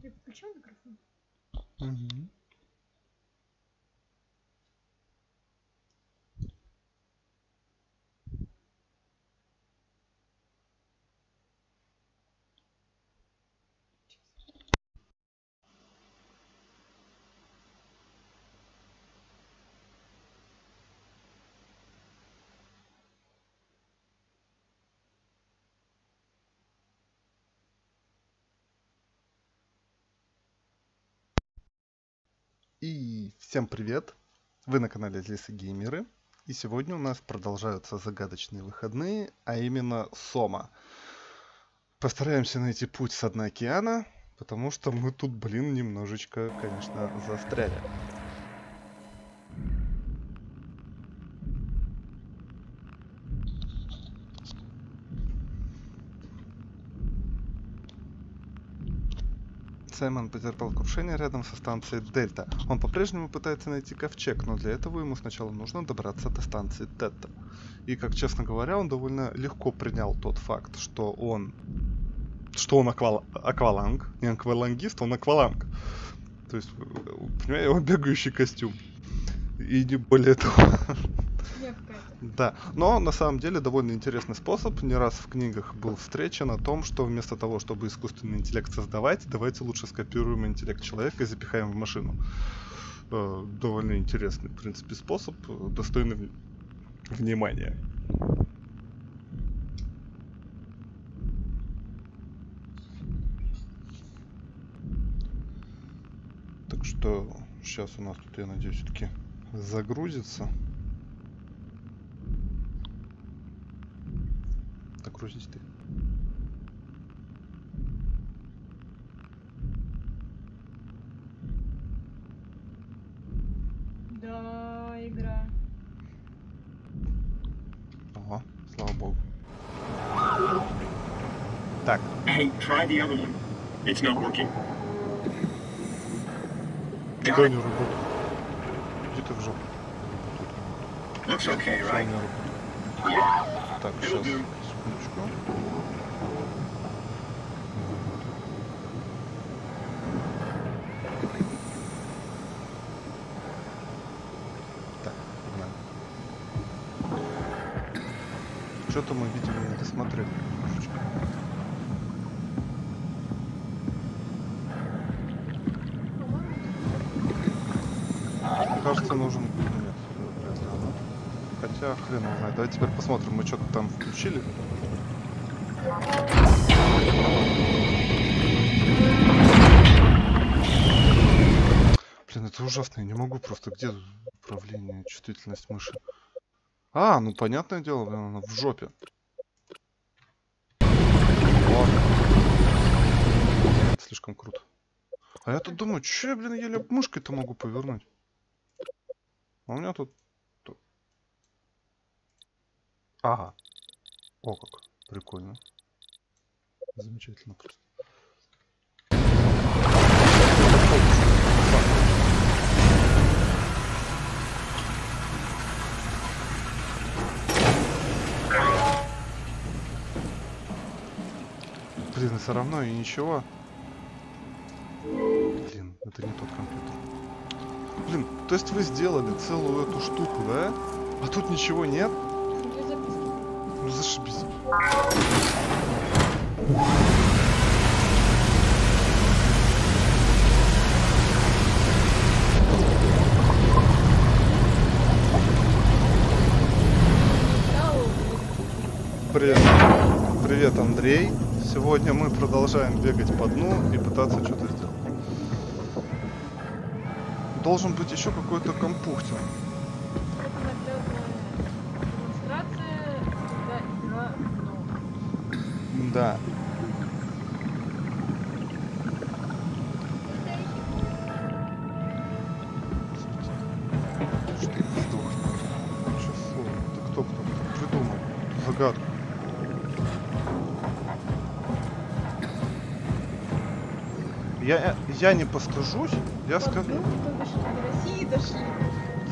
Я включил микрофон? Угу. И всем привет! Вы на канале Лисы Геймеры. И сегодня у нас продолжаются загадочные выходные, а именно SOMA. Постараемся найти путь с дна океана, потому что мы тут, блин, немножечко, конечно, застряли. Саймон потерпел крушение рядом со станцией Дельта. Он по-прежнему пытается найти ковчег, но для этого ему сначала нужно добраться до станции Тетта. И, как честно говоря, он довольно легко принял тот факт, что он акваланг, не аквалангист, он акваланг. То есть, понимаете, он бегающий костюм. И не более того. Да, но на самом деле довольно интересный способ. Не раз в книгах был встречен о том, что вместо того, чтобы искусственный интеллект создавать, давайте лучше скопируем интеллект человека и запихаем в машину. Довольно интересный, в принципе, способ, достойный внимания. Так что сейчас у нас тут, я надеюсь, все-таки загрузится. Так, грузись ты. Да, игра. Ага, слава богу. Так. Hey, try the other one. It's not working. Да, не работает. Иди ты в жопу. Looks okay, right? Так, сейчас, секундочку. Так, погнали. Что-то мы, видимо, не досмотрели немножечко. Мне кажется, нужен... Нет, вряд ли она. Хотя, хрен его знает. Давайте теперь посмотрим, мы что-то там включили. Блин, это ужасно, я не могу просто. Где управление, чувствительность мыши? А, ну понятное дело, блин, она в жопе. Ладно. Слишком круто. А я тут думаю, че я, блин, еле мышкой-то могу повернуть? А у меня тут... Ага. О, как. Прикольно. Замечательно просто. Блин, все равно и ничего. Блин, это не тот компьютер. Блин, то есть вы сделали целую эту штуку, да? А тут ничего нет? Ну зашибись. Привет. Привет, Андрей. Сегодня мы продолжаем бегать по дну и пытаться что-то сделать. Должен быть еще какой-то компьютер. Да. Что ты сдохнешь? Часов. Ты кто придумал? Загадку. Я не постыжусь, я скажу.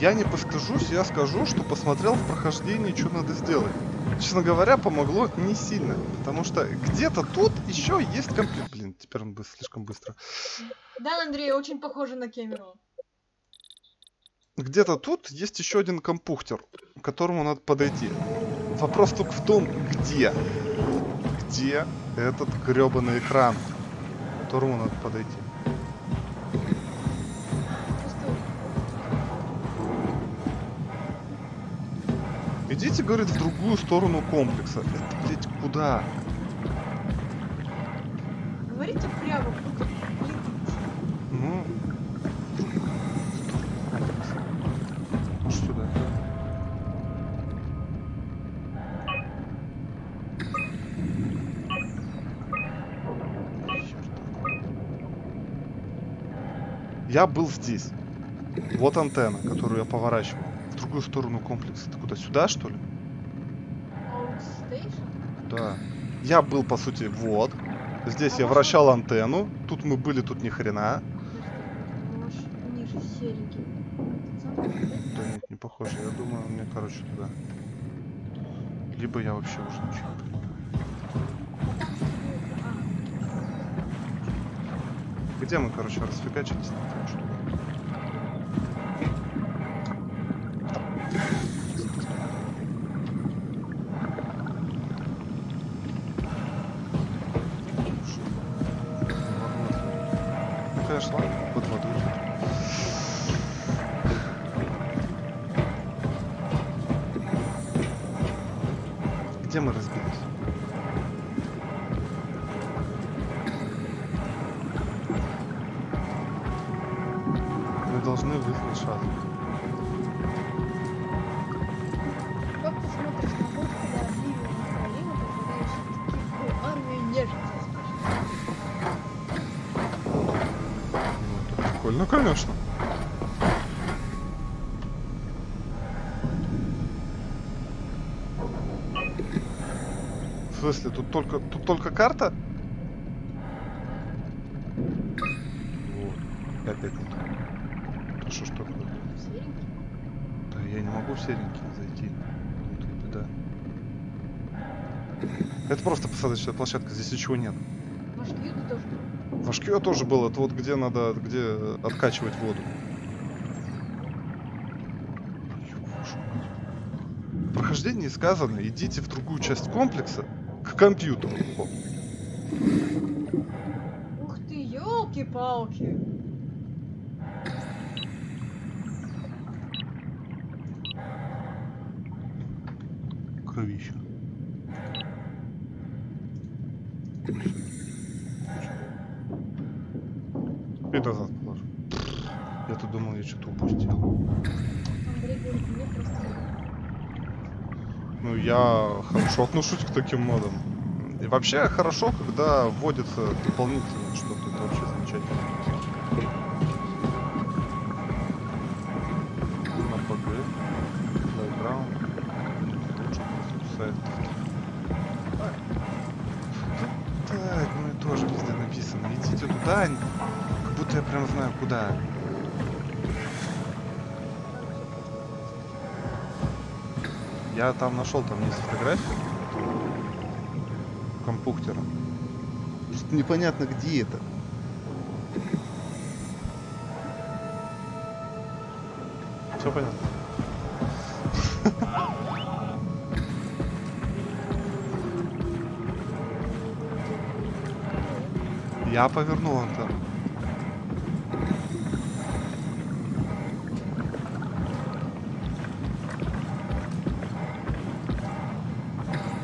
Я не постыжусь, я скажу, что посмотрел в прохождении, что надо сделать. честно говоря, помогло не сильно. Потому что где-то тут еще есть компьютер. Блин, теперь он слишком быстро. Да, Андрей, очень похоже на Кэмерон. Где-то тут есть еще один компьютер, к которому надо подойти. Вопрос только в том, где. Где этот гребаный экран, к которому надо подойти. Идите, говорит, в другую сторону комплекса. Это, блядь, куда? Говорите прямо. Ну... Может, сюда. Я был здесь. Вот антенна, которую я поворачивал. В другую сторону комплекса. Ты куда? Сюда, что ли? Да. Я был, по сути, вот. Здесь я вращал антенну. Тут мы были, тут ни хрена. Да нет, не похоже. Я думаю, мне, короче, туда. Либо я вообще уже ничего не понимаю. Где мы, короче, расфигачились? Ну, конечно, ладно, под водой. Где мы разбились? Мы должны вызвать шаттл. Как ты смотришь на бок, когда ливень направление, попадающий в такую армию нежити, Ну, это прикольно, конечно. В смысле, тут только карта? Вот. Опять не то. Да что ж такое? Серенький? Да я не могу в серенький зайти. Вот и беда. Это просто посадочная площадка, здесь ничего нет. Может, Юта тоже? В HQ тоже был, это вот где надо, где откачивать воду. В прохождении сказано, идите в другую часть комплекса к компьютеру. Ух ты, елки-палки! Кровища. И назад положу. Я-то думал, я что-то упустил. Андрей говорит, мне просто... Ну, я хорошо отношусь к таким модам. И вообще хорошо, когда вводится дополнительно что-то. Это вообще замечательно. На ПГ, Playground, сайт. Так, ну и тоже везде написано. Идите туда, как будто я прям знаю куда. Я там нашел, там есть фотография компьютера. Просто непонятно, где это. Все понятно. Я повернул антенну.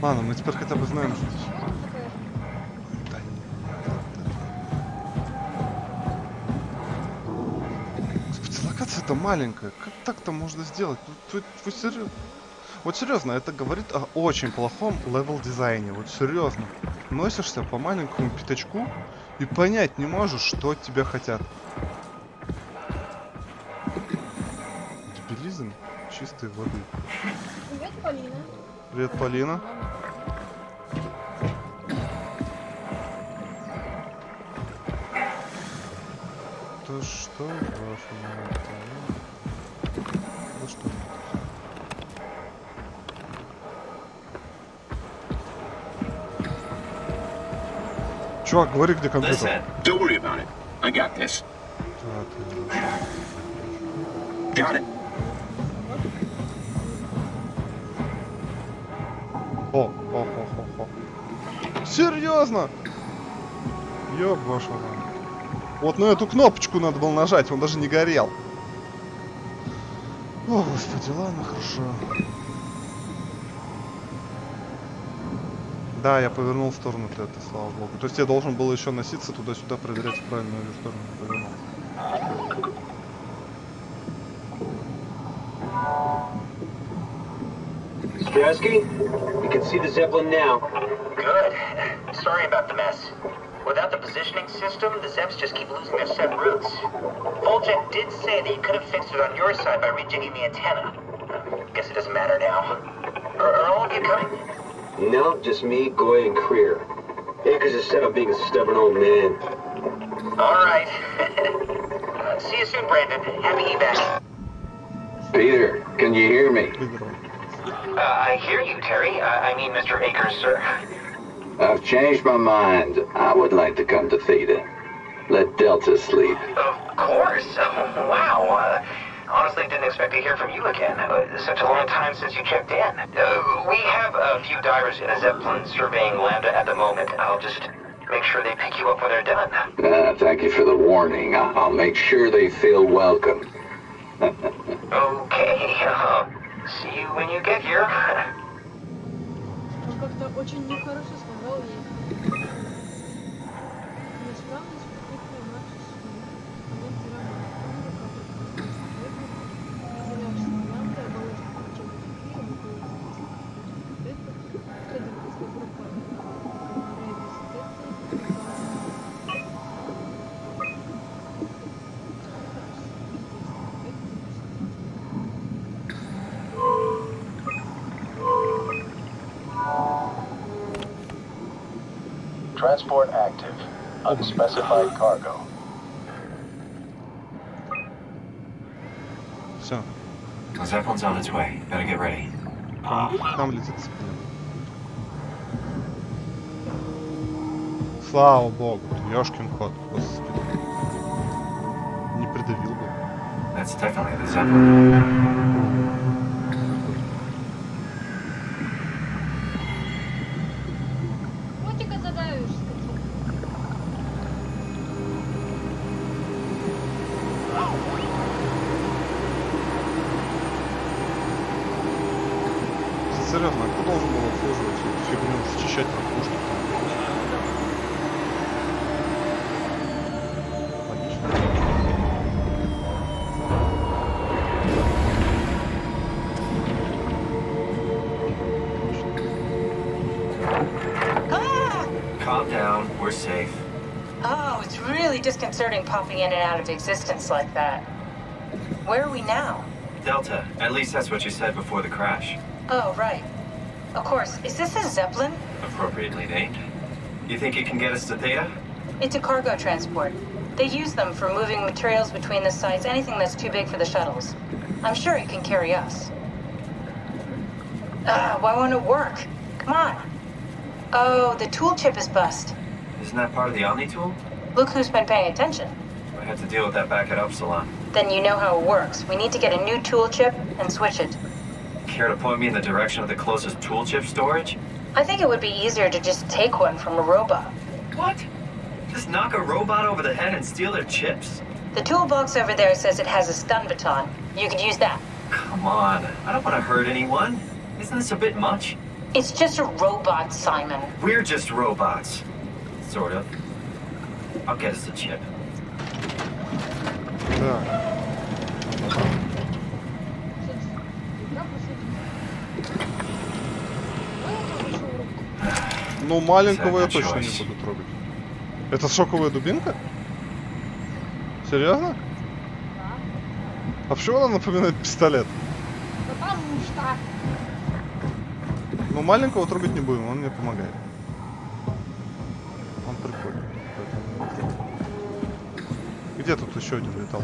Ладно, мы теперь хотя бы знаем, что... Да нет. Господи, локация-то маленькая. Как так-то можно сделать? Вы серьезно? Вот серьезно, это говорит о очень плохом левел-дизайне. Вот серьезно. Носишься по маленькому пятачку и понять не можешь, что от тебя хотят. Дебилизм чистой воды. Привет, Полина. Привет, Полина. То что, вашу мать? Да что? Чувак, говори, где компьютер. Don't worry about it. I got this. Got it. О. Серьезно? Ёб вашу мать. Вот, ну эту кнопочку надо было нажать, он даже не горел. О, господи, ладно, хорошо. Да, я повернул в сторону Теда, слава богу. То есть я должен был еще носиться туда-сюда, проверять, в правильную ли сторону повернул. Strasky, you can see the Zeppelin now. Good. Sorry about the mess. Without the positioning system, the Zeps just keep losing their set routes. Voljet did say that you could have fixed it on your side by rejigging the antenna. Guess it doesn't matter now. Are all of you coming? No, just me, Goy, and Creer. Akers is set on being a stubborn old man. All right. See you soon, Brandon. Happy evac. Peter, can you hear me? I hear you, Terry. I mean, Mr. Akers, sir. I've changed my mind. I would like to come to Theta. Let Delta sleep. Of course. Wow. Honestly, didn't expect to hear from you again. Such a long time since you checked in. We have a few divers in a Zeppelin surveying Lambda at the moment. I'll just make sure they pick you up when they're done. Thank you for the warning. I'll make sure they feel welcome. Okay. See you when you get here. Он как-то очень нехорошо сказал ей. Неисправность попытка иначе Transport active. Unspecified cargo. Все. The Zeppelin's on its way. Better get ready. Там летит Zeppelin. Слава богу, ёшкин кот, господи. Не придавил бы. That's definitely the Zeppelin. котика задавишь, Серьезно, а кто должен был обслуживать эту фигню, счищать ракушки? Calm down. We're safe. Oh, it's really disconcerting popping in and out of existence like that. Where are we now? Delta. At least that's what you said before the crash. Oh, right. Of course. Is this a Zeppelin? Appropriately named. You think it can get us to Theta? It's a cargo transport. They use them for moving materials between the sites, anything that's too big for the shuttles. I'm sure it can carry us. Why won't it work? Come on. Oh, the tool chip is bust. Isn't that part of the Omni tool? Look who's been paying attention. I had to deal with that back at Upsilon. Then you know how it works. We need to get a new tool chip and switch it. Care to point me in the direction of the closest tool chip storage? I think it would be easier to just take one from a robot. What? Just knock a robot over the head and steal their chips? The toolbox over there says it has a stun baton. You could use that. Come on. I don't want to hurt anyone. Isn't this a bit much? It's just a robot, Simon. We're just robots. Sort of. I'll get us the chip. Да. Ну, маленького я точно не буду трогать. Это шоковая дубинка? Серьезно? Да. А почему она напоминает пистолет? Потому что. Ну, маленького трогать не будем, он мне помогает. Он прикольный. Поэтому... Где тут еще один летал?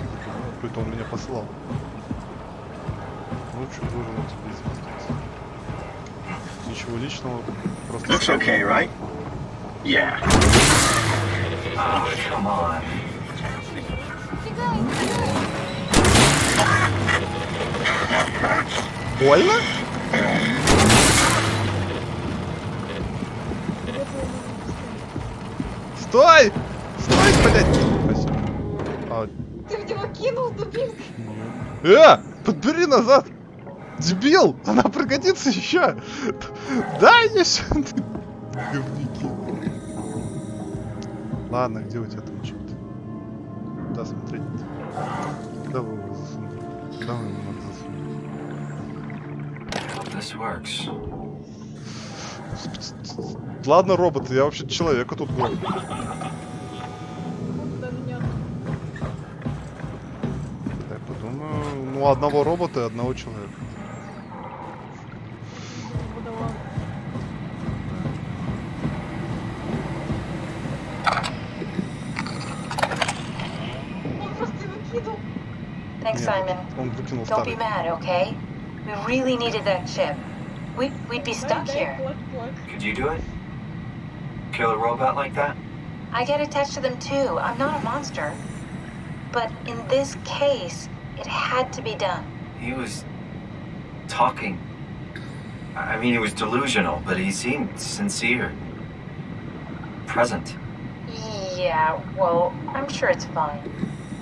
Какой-то он меня послал. Лучше должен на тебе известиться. Ничего личного, просто... Looks okay, right? Yeah. Oh, come on. Больно? Стой! Стой, блядь! Спасибо. А, Ты в него кинул дубинкой. подбери назад! Дебил! Она пригодится еще! Дай еще! Говнюки. Ладно, где у тебя там что-то? Да, смотреть. Куда вы его засунули? Куда вы его надо засунуть? This works. Ладно, роботы, я вообще человека тут гоню. Даже нет. Я подумаю, ну одного робота и одного человека. Водолаз. Он просто его кинул. Thanks, Нет, Simon. он выкинул Don't старый. be mad, okay? We really needed that chip. We'd be stuck here. Could you do it? Kill a robot like that? I get attached to them too. I'm not a monster. But in this case, it had to be done. He was talking. I mean, he was delusional, but he seemed sincere. Present. Yeah, well, I'm sure it's fine.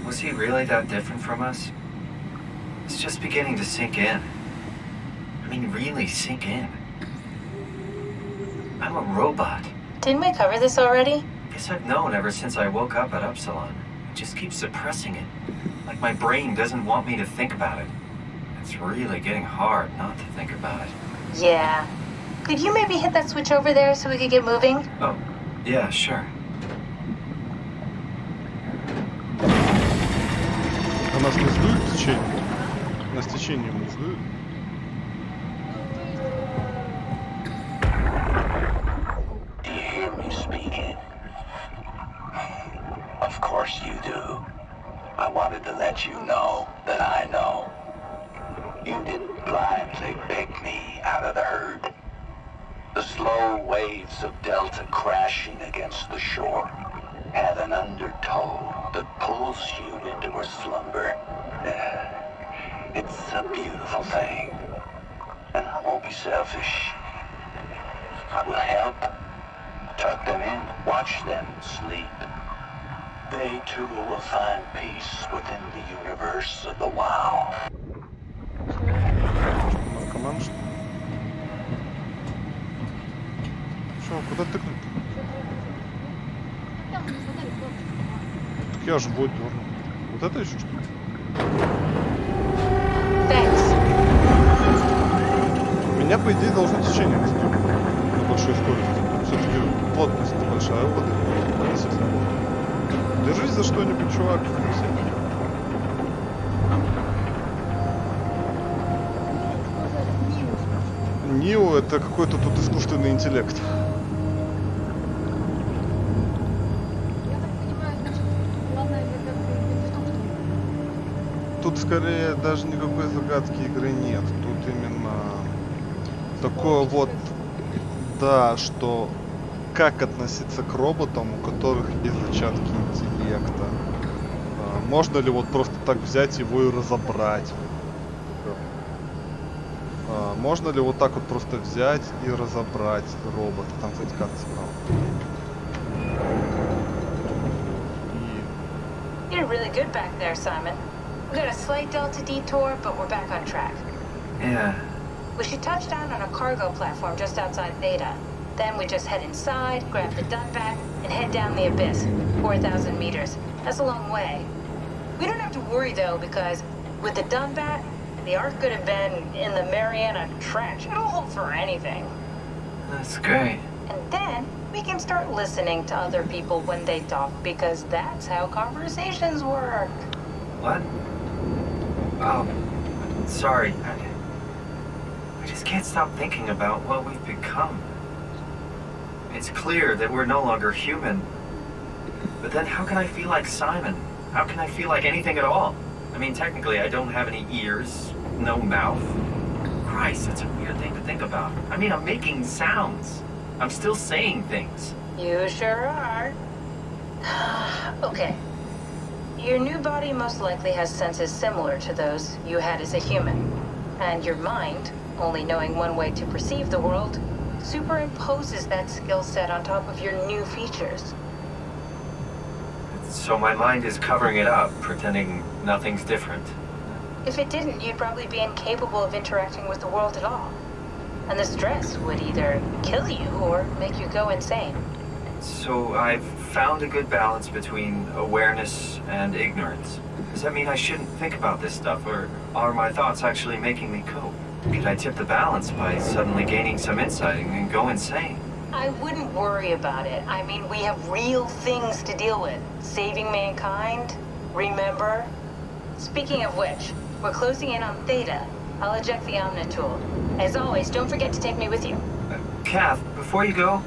Was he really that different from us? It's just beginning to sink in. I mean, really sink in. I'm a robot. Didn't we cover this already? Guess I've known ever since I woke up at Upsilon. I just keep suppressing it. Like my brain doesn't want me to think about it. It's really getting hard not to think about it. Yeah. Could you maybe hit that switch over there so we could get moving? Oh, yeah, sure. А нас не сдует в течение? Нас течением не сдует? Do you hear me speaking? Of course you do. I wanted to let you know that I know. You didn't blindly pick me out of the herd. The slow waves of Delta crashing against the shore have an undertow that pulls you into a slumber. It's a beautiful thing. And I won't be selfish. I will help. Tuck them in, watch them sleep. They too will find peace within the universe of the WoW. Наркоман, что ли? Чё, куда тыкнуть? Там не фонарик, вот. Так я же будет дурно. Вот это еще что ли? Thanks. Меня, по идее, должно течение сдуть на большой скорости. Все-таки плотность большая у воды. Держись за что-нибудь, чувак. Нио — это какой-то тут искусственный интеллект. Я так понимаю, значит, главная загадка не в том, что... Тут скорее даже никакой загадки игры нет. Тут именно такое вот, да, что как относиться к роботам, у которых есть зачатки интеллекта. Можно ли вот просто так взять его и разобрать? Можно ли вот так вот просто взять и разобрать робота? Там, кстати, карта справа. You're really good back there, Simon. We got a slight Delta detour, but we're back on track. Yeah. We should touch down on a cargo platform just outside Theta. Then we just head inside, grab the Dunbat, and head down the abyss. 4,000 meters. That's a long way. We don't have to worry, though, because with the Dunbat, the Ark could have been in the Mariana Trench. It'll hold for anything. That's great. And then we can start listening to other people when they talk, because that's how conversations work. What? Oh, sorry. I just can't stop thinking about what we've become. It's clear that we're no longer human. But then how can I feel like Simon? How can I feel like anything at all? I mean, technically, I don't have any ears, no mouth. Christ, that's a weird thing to think about. I mean, I'm making sounds. I'm still saying things. You sure are. Okay. Your new body most likely has senses similar to those you had as a human. And your mind, only knowing one way to perceive the world, superimposes that skill set on top of your new features. So my mind is covering it up, pretending nothing's different. If it didn't, you'd probably be incapable of interacting with the world at all. And the stress would either kill you or make you go insane. So I've found a good balance between awareness and ignorance. Does that mean I shouldn't think about this stuff, or are my thoughts actually making me cope? Could I tip the balance by suddenly gaining some insight and go insane? I wouldn't worry about it. I mean, we have real things to deal with. Saving mankind, remember? Speaking of which, we're closing in on Theta. I'll eject the Omni tool. As always, don't forget to take me with you. Kath, before you go,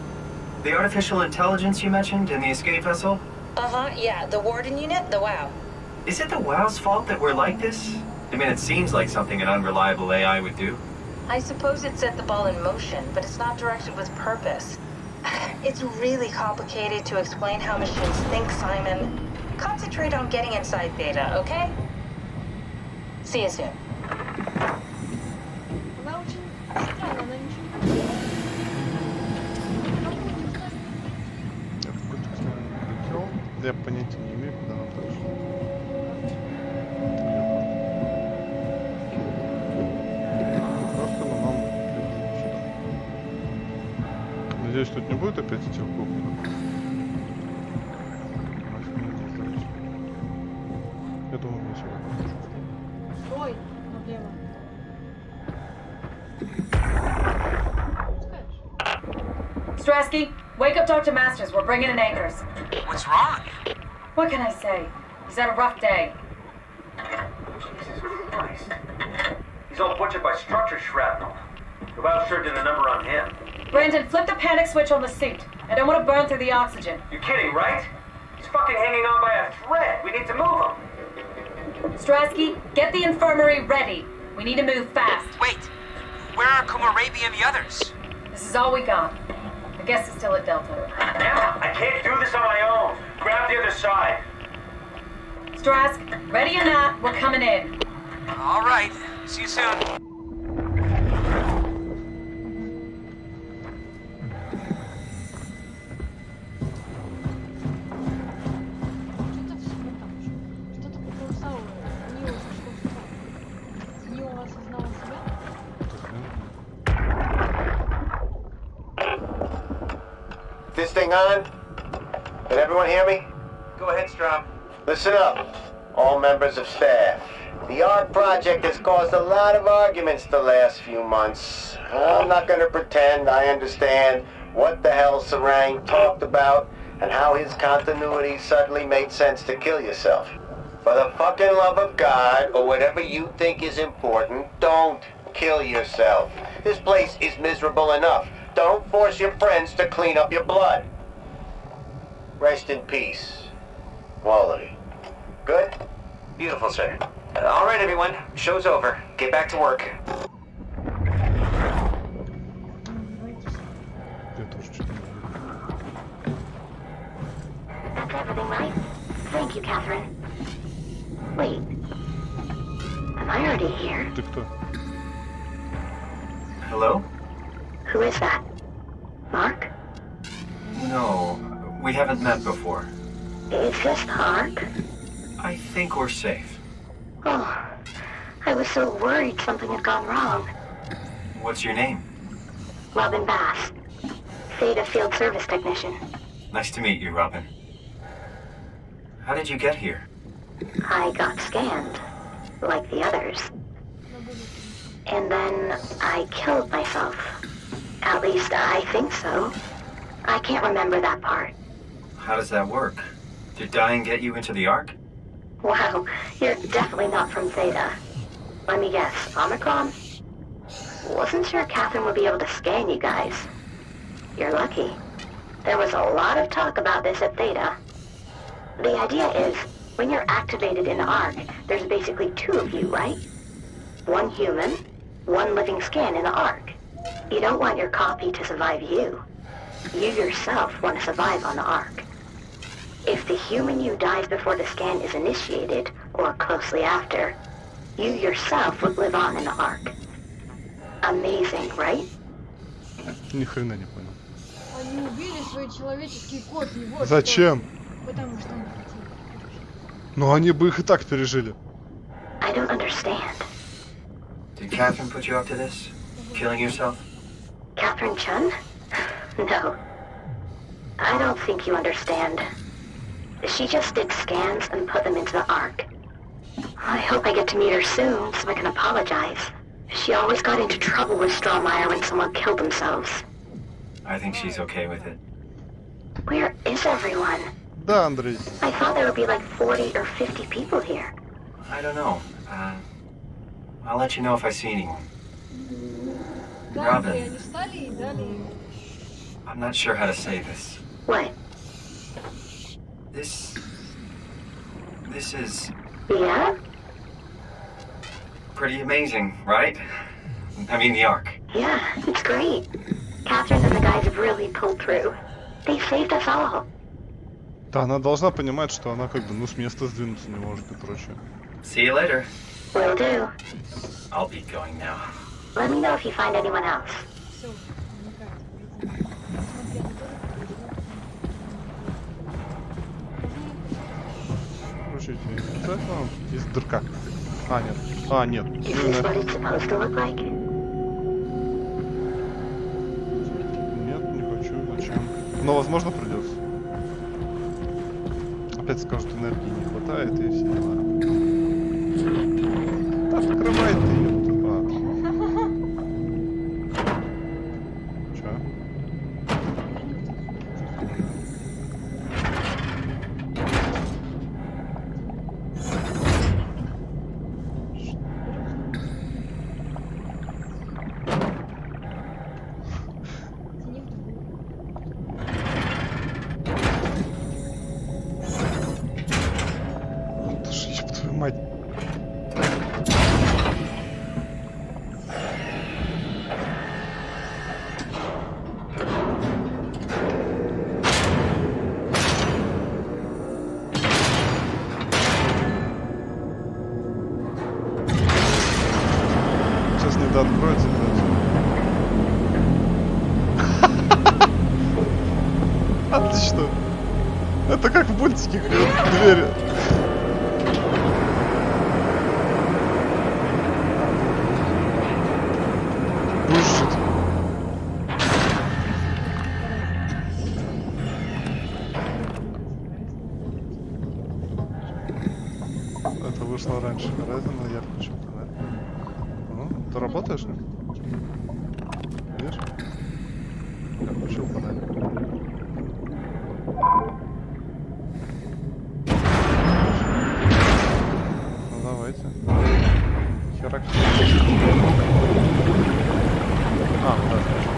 the artificial intelligence you mentioned in the escape vessel? Uh-huh, yeah, the Warden unit, the WOW. Is it the WOW's fault that we're like this? I mean, it seems like something an unreliable AI would do. I suppose it set the ball in motion, but it's not directed with purpose. It's really complicated to explain how machines think, Simon. Concentrate on getting inside Theta, okay? See you soon. Она очень странная, она ничего не делает. Я в какой-то стране летел. Я понятия не имею, куда нам дальше. Просто на нам сюда. Надеюсь, тут не будет опять этих гоблинов. Я думаю, мне сюда. Стой, налево. Strasky, wake up Dr. Masters. We're bringing in anchors. What's wrong? What can I say? He's had a rough day. Jesus Christ. He's all butchered by structure shrapnel. The WOW sure did a number on him. Brandon, flip the panic switch on the suit. I don't want to burn through the oxygen. You're kidding, right? He's fucking hanging on by a thread. We need to move him. Strasky, get the infirmary ready. We need to move fast. Wait. Where are Kumarabi and the others? This is all we got. I guess it's still at Delta. Emma, I can't do this on my own. Grab the other side. Strask, ready or not, we're coming in. All right. See you soon. Что-то поколосало. Нио слишком странно. Нио осознала себя. This thing on? Can everyone hear me? Go ahead, Strom. Listen up, all members of staff. The ARC project has caused a lot of arguments the last few months. I'm not going to pretend I understand what the hell Sarang talked about and how his continuity suddenly made sense to kill yourself. For the fucking love of God, or whatever you think is important, don't kill yourself. This place is miserable enough. Don't force your friends to clean up your blood. Rest in peace. Quality. Good? Beautiful, sir. All right, everyone. Show's over. Get back to work. Я тоже что-то не знаю. That's everything, right? Thank you, Catherine. Wait. Am I already here? Ты кто? Hello? Who is that? Mark? No, we haven't met before. Is this Mark? I think we're safe. Oh, I was so worried something had gone wrong. What's your name? Robin Bass. Theta Field Service Technician. Nice to meet you, Robin. How did you get here? I got scanned, like the others. And then I killed myself. At least I think so. I can't remember that part. How does that work? Did dying get you into the Ark? Wow, you're definitely not from Theta. Let me guess, Omicron? Wasn't sure Catherine would be able to scan you guys. You're lucky. There was a lot of talk about this at Theta. The idea is, when you're activated in the Ark, there's basically two of you, right? One human, one living scan in the Ark. You don't want your copy to survive you. You yourself want to survive on the Ark. If the human you dies before the scan is initiated, or closely after, you yourself would live on in the Ark. Amazing, right? Ни хрена не понял. Они убили свой человеческий код, и вот зачем? Что. Потому что он хотел. Но они бы их и так пережили. I don't understand. Did Catherine put you up to this? Killing yourself? Catherine Chun? No. I don't think you understand. She just did scans and put them into the Ark. I hope I get to meet her soon so I can apologize. She always got into trouble with Strohmeyer when someone killed themselves. I think she's okay with it. Where is everyone? Да, Андрей. I thought there would be like 40 or 50 people here. I don't know. I'll let you know if I see anyone. Robin. Они встали и дали. I'm not sure how to say this. What? This is... Yeah? Pretty amazing, right? I mean, the Ark. Yeah, it's great. Catherine and the guys have really pulled through. They saved us all. Да, она должна понимать, что она как бы, ну, с места сдвинуться не может и прочее. See you later. Will do. I'll be going now. Let me know if you find anyone else. Все, Короче, есть дырка. А, нет. А, нет. Is this what it's supposed to look like? Нет, не хочу. Зачем? Но, возможно, придется. Опять скажут, энергии не хватает и все дела. Да, открывай ты ее. Че? Мать. Сейчас не дооткроется, отлично. Это как в мультике двери. Это вышло раньше Horizon, я включил фонарь. Ну, ты работаешь? Видишь? Я включил фонарь. Ну давайте. Херак. А, да, хорошо.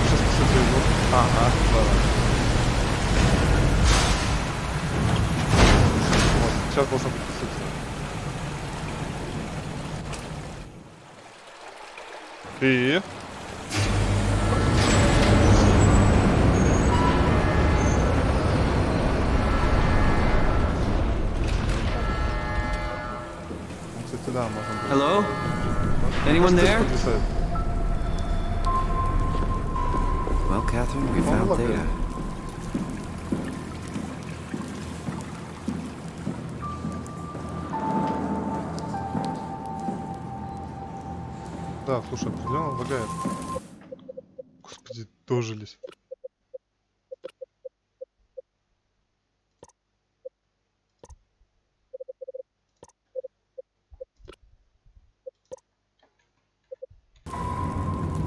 Сейчас, кстати, вот. Ага, ладно. Вот, сейчас должно быть присутствие. И... Кстати, да, можно... Hello? Anyone there? Well, Catherine, we found Theta. Да, слушай, определенно лагает. Господи, дожились.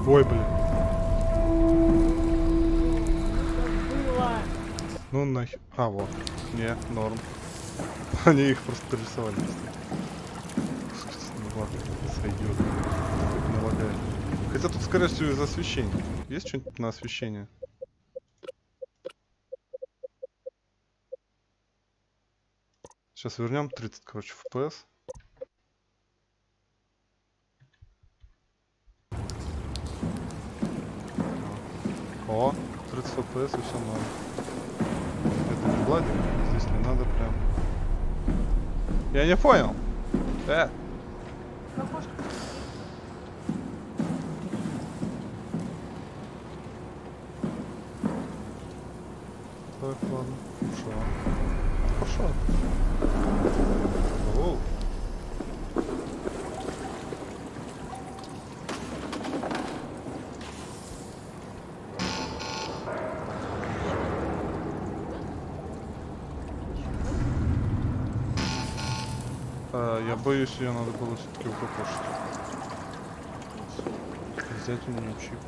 Ой, блин. Ну нахер. А, вот. Не, норм. Они их просто перерисовали. Господи, ну ладно, сойдет. Не лагает. Хотя тут, скорее всего, из-за освещения. Есть что-нибудь на освещение? Сейчас вернем 30, короче, FPS. О, 30 FPS и все норм. Это не гладик, здесь не надо прям. Я не понял. Так, ладно. Пошел. Оу. Я боюсь, ее надо было все-таки укокошить. Взять у нее чип.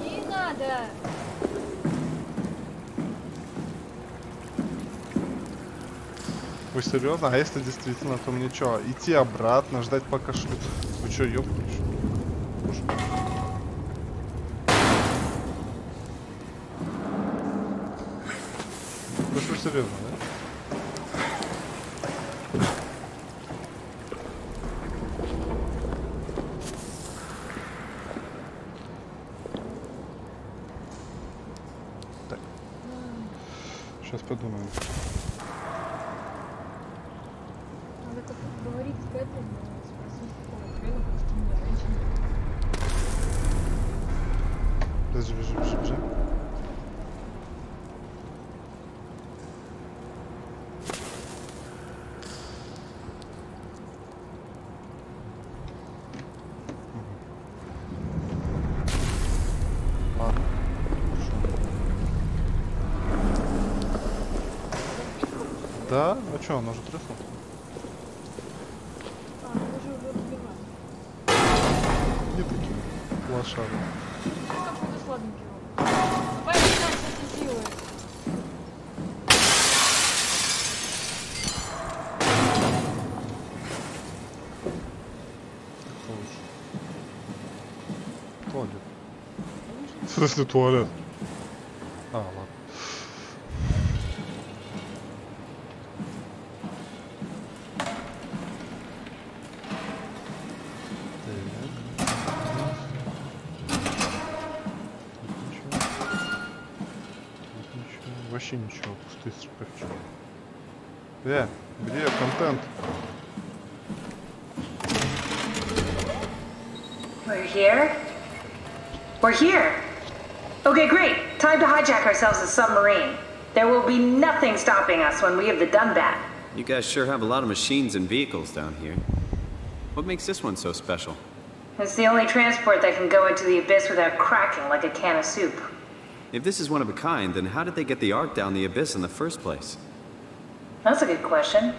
Не надо! Вы серьезно? А если действительно, то мне что, идти обратно, ждать пока шлют? Вы что, ёбнуть? Вы серьезно, да? Так. Сейчас подумаем. Надо как-то поговорить с Кэтрин, спросить, какого хрена, потому что у меня женщина. Бежи. Да? А что, она же треснула? Она же уже разбивает. Не такие лошары. Какой-то сладенький он. Давай начинать с этой силы. Туалет. В смысле туалет? А, ладно. Вообще ничего, пустые шкафчики. Где контент? We're here? We're here! Okay, great. Time to hijack ourselves a submarine. There will be nothing stopping us when we have the Dunbat. You guys sure have a lot of machines and vehicles down here. What makes this one so special? It's the only transport that can go into the abyss without cracking like a can of soup. If this is one of a kind, then how did they get the Ark down the abyss in the first place? That's a good question.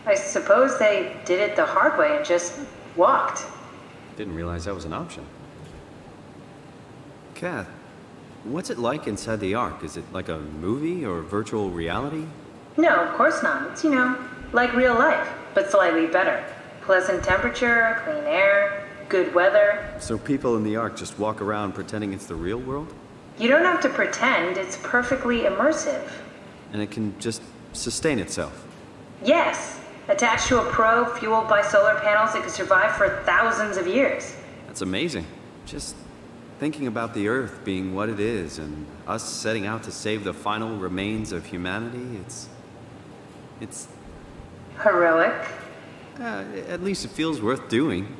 I suppose they did it the hard way and just walked. Didn't realize that was an option. Kath, what's it like inside the Ark? Is it like a movie or virtual reality? No, of course not. It's, like real life, but slightly better. Pleasant temperature, clean air, good weather. So people in the Ark just walk around pretending it's the real world? You don't have to pretend, it's perfectly immersive. And it can just sustain itself? Yes. Attached to a probe fueled by solar panels, it could survive for thousands of years. That's amazing. Just thinking about the Earth being what it is and us setting out to save the final remains of humanity, it's... Heroic. At least it feels worth doing.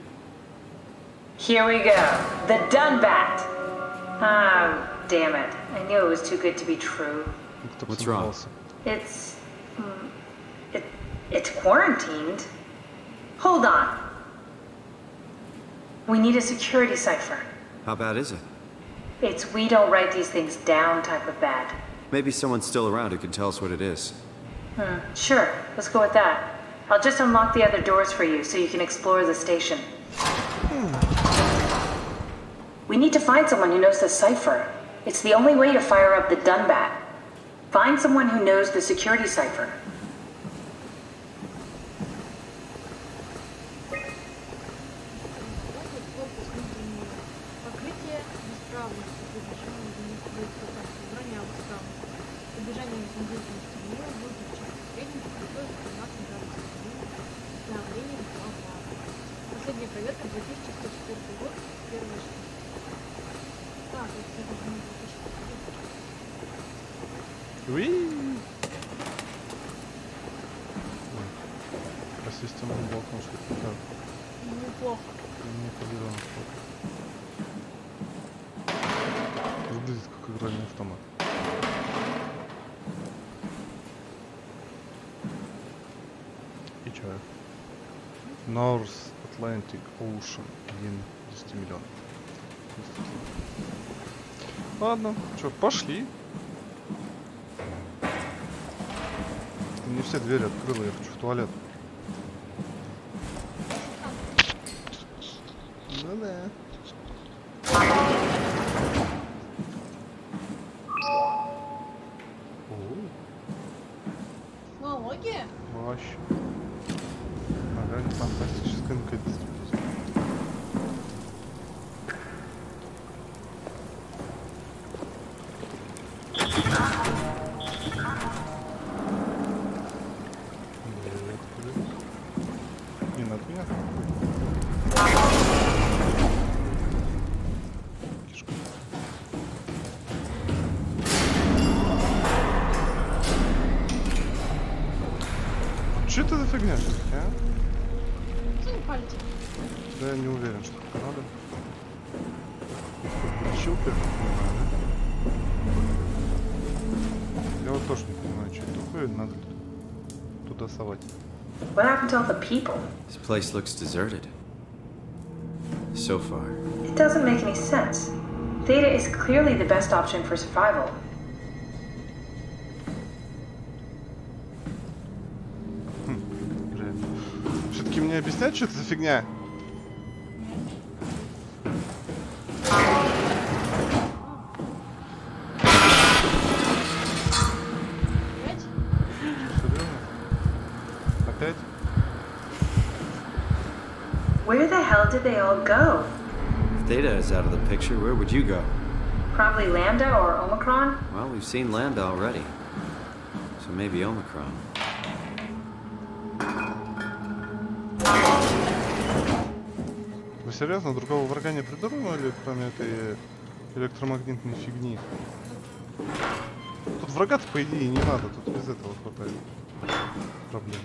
Here we go. The Dunbat. Ah, damn it. I knew it was too good to be true. What's wrong? It's quarantined. Hold on. We need a security cipher. How bad is it? It's we don't write these things down type of bad. Maybe someone's still around who can tell us what it is. Sure. Let's go with that. I'll just unlock the other doors for you so you can explore the station. We need to find someone who knows the cipher. It's the only way to fire up the Dunbat. Find someone who knows the security cipher. проверка 2104 год, первый шаг. А, тут это не 2004. Уи! По системным блокам что-то так. Неплохо. Не победил насколько. Выглядит как игральный автомат. И чё? North Atlantic Ocean. 1 10 миллионов. Ладно, чё, пошли. Ты не все двери открыла, я хочу в туалет. Ну да. Технология? Вообще. Ага, фантастическая наконец-то. Не надо меня. Кишка. Что это за фигня все-таки, а? Сунь пальчик. Да, я не уверен, что это надо. Щелкает, я вот тоже не понимаю, что это такое, надо туда совать. What happened to all the people? This place looks deserted. So far. It doesn't make any sense. Theta is clearly the best option for survival. Все-таки мне объяснять, что это за фигня? Опять? Where the hell did they all go? If Theta is out of the picture, where would you go? Probably Lambda or Omicron? Well, we've seen Lambda already. So maybe Omicron. Вы серьезно другого врага не придумали, кроме этой электромагнитной фигни? Тут врага-то по идее не надо, тут без этого хватает проблем.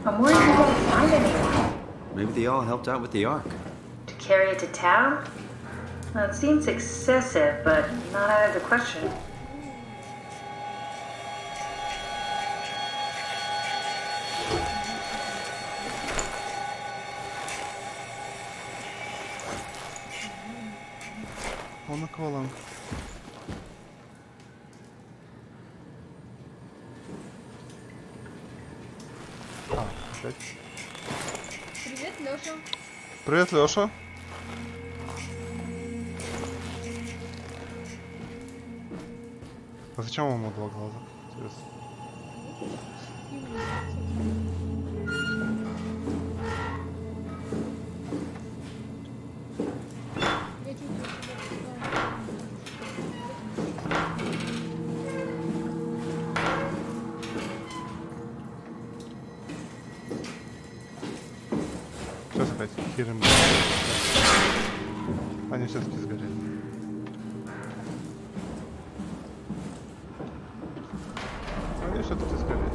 I'm worried we won't find anyone. Maybe they all helped out with the Ark. To carry it to town? Well, it seems excessive, but not out of the question. Он акваланг. Опять. Привет, Лёша. Привет, Лёша. А зачем ему два глаза? Интересно. Сейчас опять херим. Они все-таки сгорели. Они все-таки сгорели.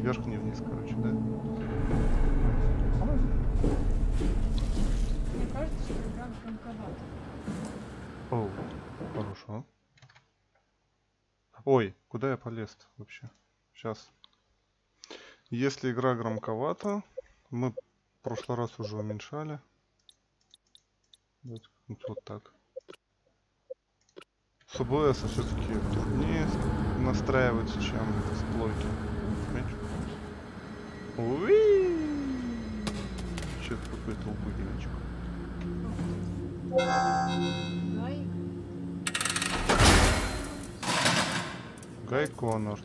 Вверх, не вниз, короче, да? Мне кажется, что игра громковата. Оу, хорошо. Ой, куда я полез вообще? Сейчас. Если игра громковата, мы в прошлый раз уже уменьшали. Вот так. С OBS все-таки труднее настраивать, чем с плойки. Уи! вообще какой-то убыгенечек. Гай Коннорд.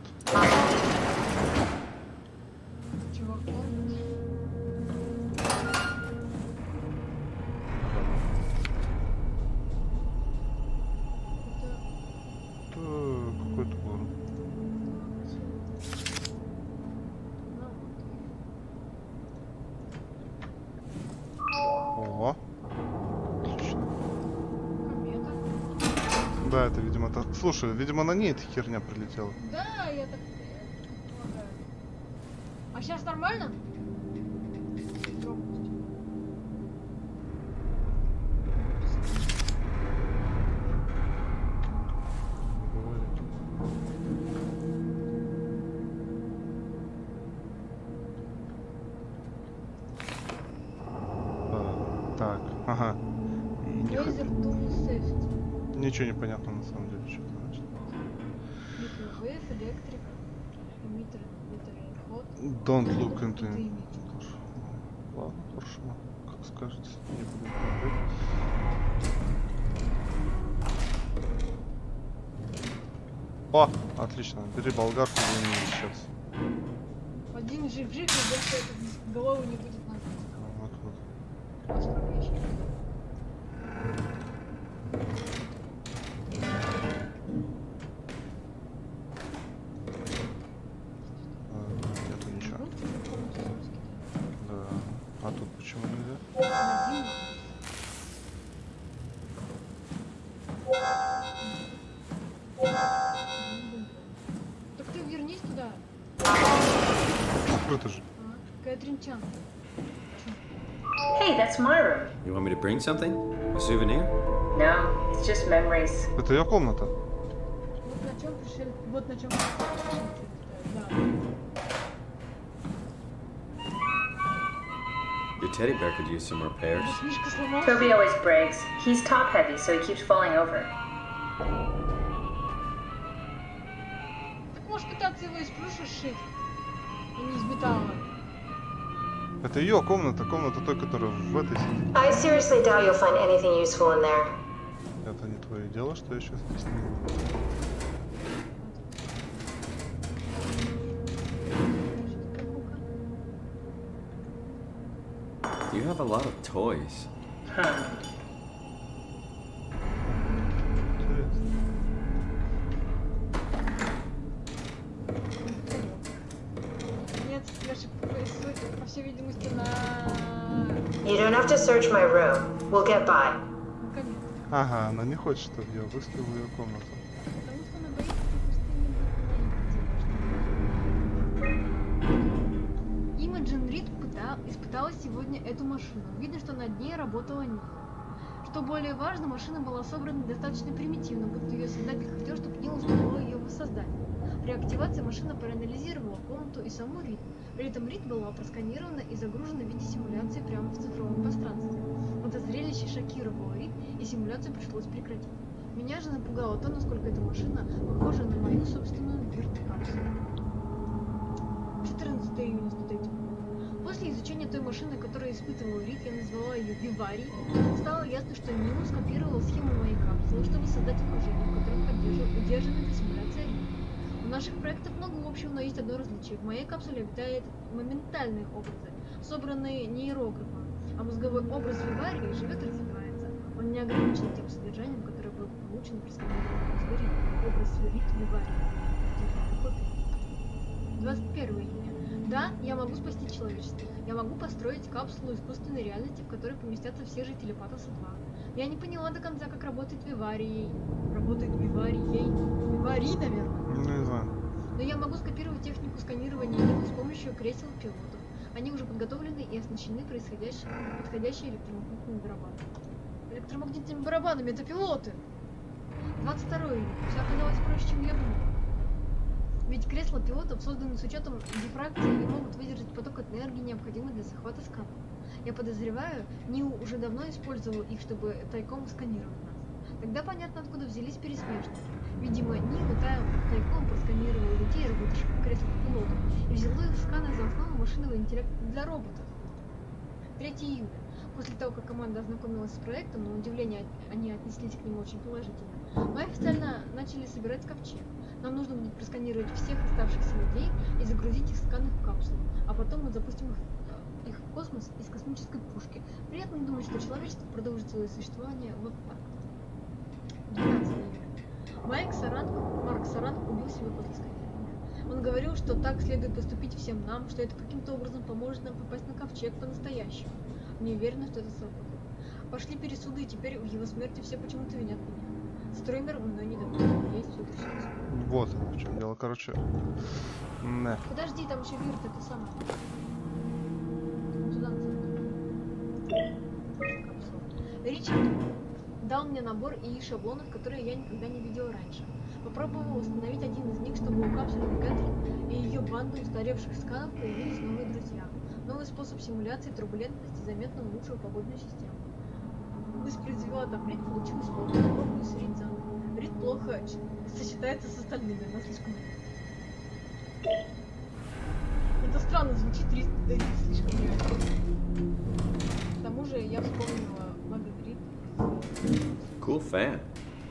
Какой-то город. О, отлично. Да, это, видимо, так. Слушай, видимо, на ней эта херня прилетела. Да, я так полагаю. А сейчас нормально? Так, ага. И ничего не понятно на самом деле, что это значит. Микровейв, электрик, эмиттер, ход. Don't look into... Ладно, хорошо. Как скажете, не буду говорить. О, отлично. Бери болгарку, и сейчас. Один жив-жив, и больше голову не будет надо. Вот, вот. Нету ничего. Да. А тут почему нельзя? Так ты вернись туда. Открыто же. Кэтрин Чан. Hey, that's my room. You want me to bring something? A souvenir? No, it's just memories. Это ее комната. Вот на чем пришли. Вот на чем. Да. Your teddy bear could use some repairs. Мишка сломался. Toby always breaks. He's top heavy, so he keeps falling over. Так можешь пытаться его из плюша сшить. И не из металла. Это ее комната, комната той, которая в этой сидит. I seriously doubt you'll find anything useful in there. Это не твое дело, что я сейчас здесь не буду. You have a lot of toys. Нет, Лешик, по всей видимости, на... You don't have to search my room. We'll get by. Ага, она не хочет, чтобы я выставил ее комнату. Потому что она боится, что Имаджин Рид испытала сегодня эту машину. Видно, что над ней работала Нина. Что более важно, машина была собрана достаточно примитивно, будто ее создатель хотел, чтобы Нина успела ее воссоздать. При активации машина проанализировала комнату и саму Рид. При этом Рид была просканирована и загружена в виде симуляции прямо в цифровом пространстве. Это зрелище шокировало Рид, и симуляцию пришлось прекратить. Меня же напугало то, насколько эта машина похожа на мою собственную вирт-капсулу. 14 июня 103. После изучения той машины, которую испытывала Рид, я назвала ее Виварией, стало ясно, что Нину скопировал схему моей капсулы, чтобы создать окружение, в котором удерживает симуляция Рид. У наших проектов много общего, но есть одно различие. В моей капсуле обитают моментальные образы, собранные нейрографом, а мозговой образ Виварии живет и развивается. Он не ограничен тем содержанием, которое было получено при сканировании мозга Рид. Образ Рид Виварии. 21 июня. Да, я могу спасти человечество. Я могу построить капсулу искусственной реальности, в которой поместятся все жители Патоса 2. Я не поняла до конца, как работает Виварий. Виварий, наверное. Не знаю. Но я могу скопировать технику сканирования Нивы с помощью кресел пилотов. Они уже подготовлены и оснащены подходящими электромагнитными барабанами. Электромагнитными барабанами — это пилоты! 22 июня. Все оказалось проще, чем я думала. Ведь кресла пилотов созданы с учетом дифракции и могут выдержать поток энергии, необходимый для захвата сканера. Я подозреваю, Нил уже давно использовал их, чтобы тайком сканировать нас. Тогда понятно, откуда взялись пересмешники. Видимо, Нил тайком просканировал людей, работающих в креслах пилотов, и взял их сканы за основу машинного интеллекта для роботов. 3 июля. После того, как команда ознакомилась с проектом, на удивление они отнеслись к нему очень положительно, мы официально начали собирать ковчег. Нам нужно будет просканировать всех оставшихся людей и загрузить их сканы в капсулу, а потом мы запустим их в космос из космической пушки. Приятно думать, что человечество продолжит свое существование вот так. 12 июля. Марк Саранг убил себя после сканирования. Он говорил, что так следует поступить всем нам, что это каким-то образом поможет нам попасть на ковчег по-настоящему. Не уверена, что это сработает. Пошли пересуды, и теперь в его смерти все почему-то винят меня. Строймер мной недоволен. Есть суд решился. Вот оно в чем дело, короче. Не. Подожди, там еще Вирт, это самое. Туда назад. Ричард дал мне набор и шаблонов, которые я никогда не видел раньше. Попробовал установить один из них, чтобы у капсулы Кэтрин и ее банды устаревших сканов появились новые друзья. Новый способ симуляции турбулентности заметно улучшил погодную систему. Воспроизвела там Рид, получилось плохо. Попробую с Рид заново. Рид плохо сочетается с остальными, она слишком... Это странно звучит, Рид слишком реально. К тому же я вспомнила Мага Рид. Cool fan.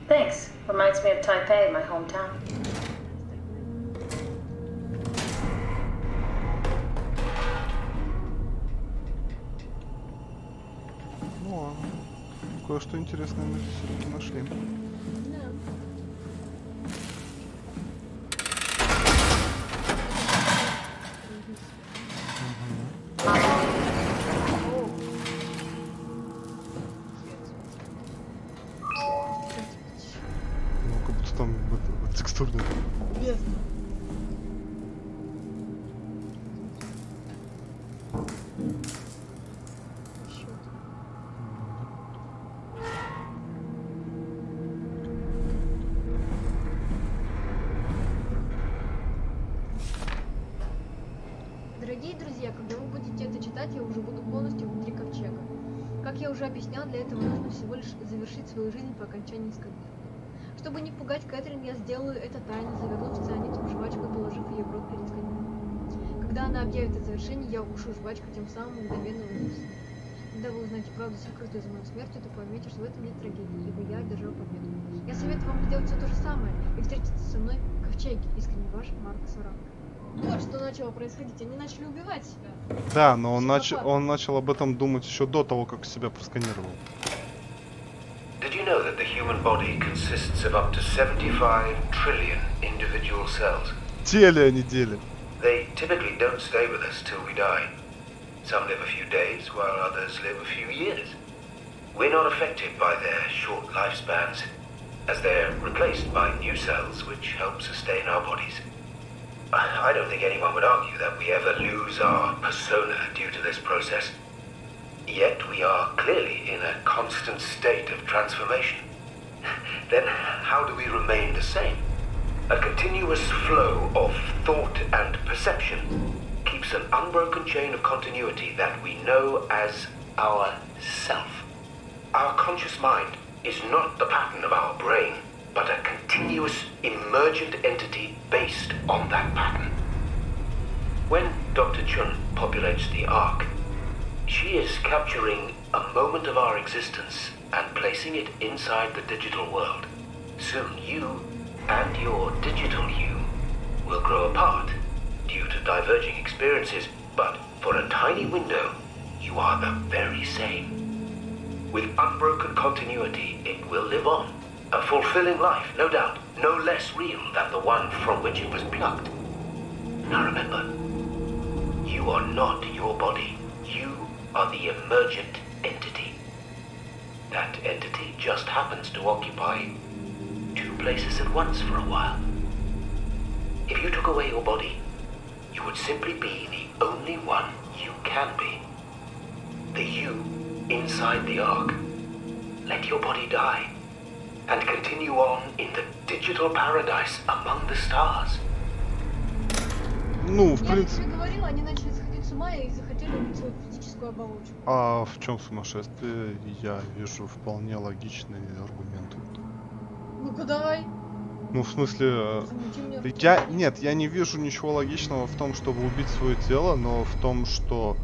Thanks. Reminds me of Taipei, my hometown. Ну, кое-что интересное мы здесь все-таки нашли. Да. Ну, как будто там это, текстурный. Бездна. Дорогие друзья, когда вы будете это читать, я уже буду полностью внутри ковчега. Как я уже объяснял, для этого нужно всего лишь завершить свою жизнь по окончании сканирования. Чтобы не пугать Кэтрин, я сделаю это тайно, завернув цианид в жвачку и положив ее в рот перед сканированием. Когда она объявит о завершении, я укушу жвачку, тем самым мгновенно уйду в сон. Когда вы узнаете правду, сокрытую за моей смертью, то поймете, что в этом нет трагедии, ибо я одержал победу. Я советую вам сделать все то же самое и встретиться со мной в ковчеге. Искренне ваш Марк Саранг. Вот что начало происходить, они начали убивать себя. Да, но он начал об этом думать еще до того, как себя просканировал. Did you know that the human body consists of up to 75 trillion individual cells? Теле, а не деле. They typically don't stay with us till we die. Some live a few days, while others live a few years. We're not affected by their short lifespans, as they're replaced by new cells which help sustain our bodies. I don't think anyone would argue that we ever lose our persona due to this process. Yet we are clearly in a constant state of transformation. Then how do we remain the same? A continuous flow of thought and perception keeps an unbroken chain of continuity that we know as our self. Our conscious mind is not the pattern of our brain, but a continuous, emergent entity based on that pattern. When Dr. Chun populates the Ark, she is capturing a moment of our existence and placing it inside the digital world. Soon you and your digital you will grow apart due to diverging experiences, but for a tiny window, you are the very same. With unbroken continuity, it will live on. A fulfilling life, no doubt, no less real than the one from which it was plucked. Now remember, you are not your body. You are the emergent entity. That entity just happens to occupy two places at once for a while. If you took away your body, you would simply be the only one you can be. The you inside the Ark. Let your body die and continue on in the digital paradise among the stars. Ну, в Я принципе... тебе говорила, они начали сходить с ума и захотели убить свою физическую оболочку. А в чем сумасшествие? Я вижу вполне логичные аргументы. Ну-ка давай. Ну, в смысле... Нет, я не вижу ничего логичного в том, чтобы убить свое тело, но в том, что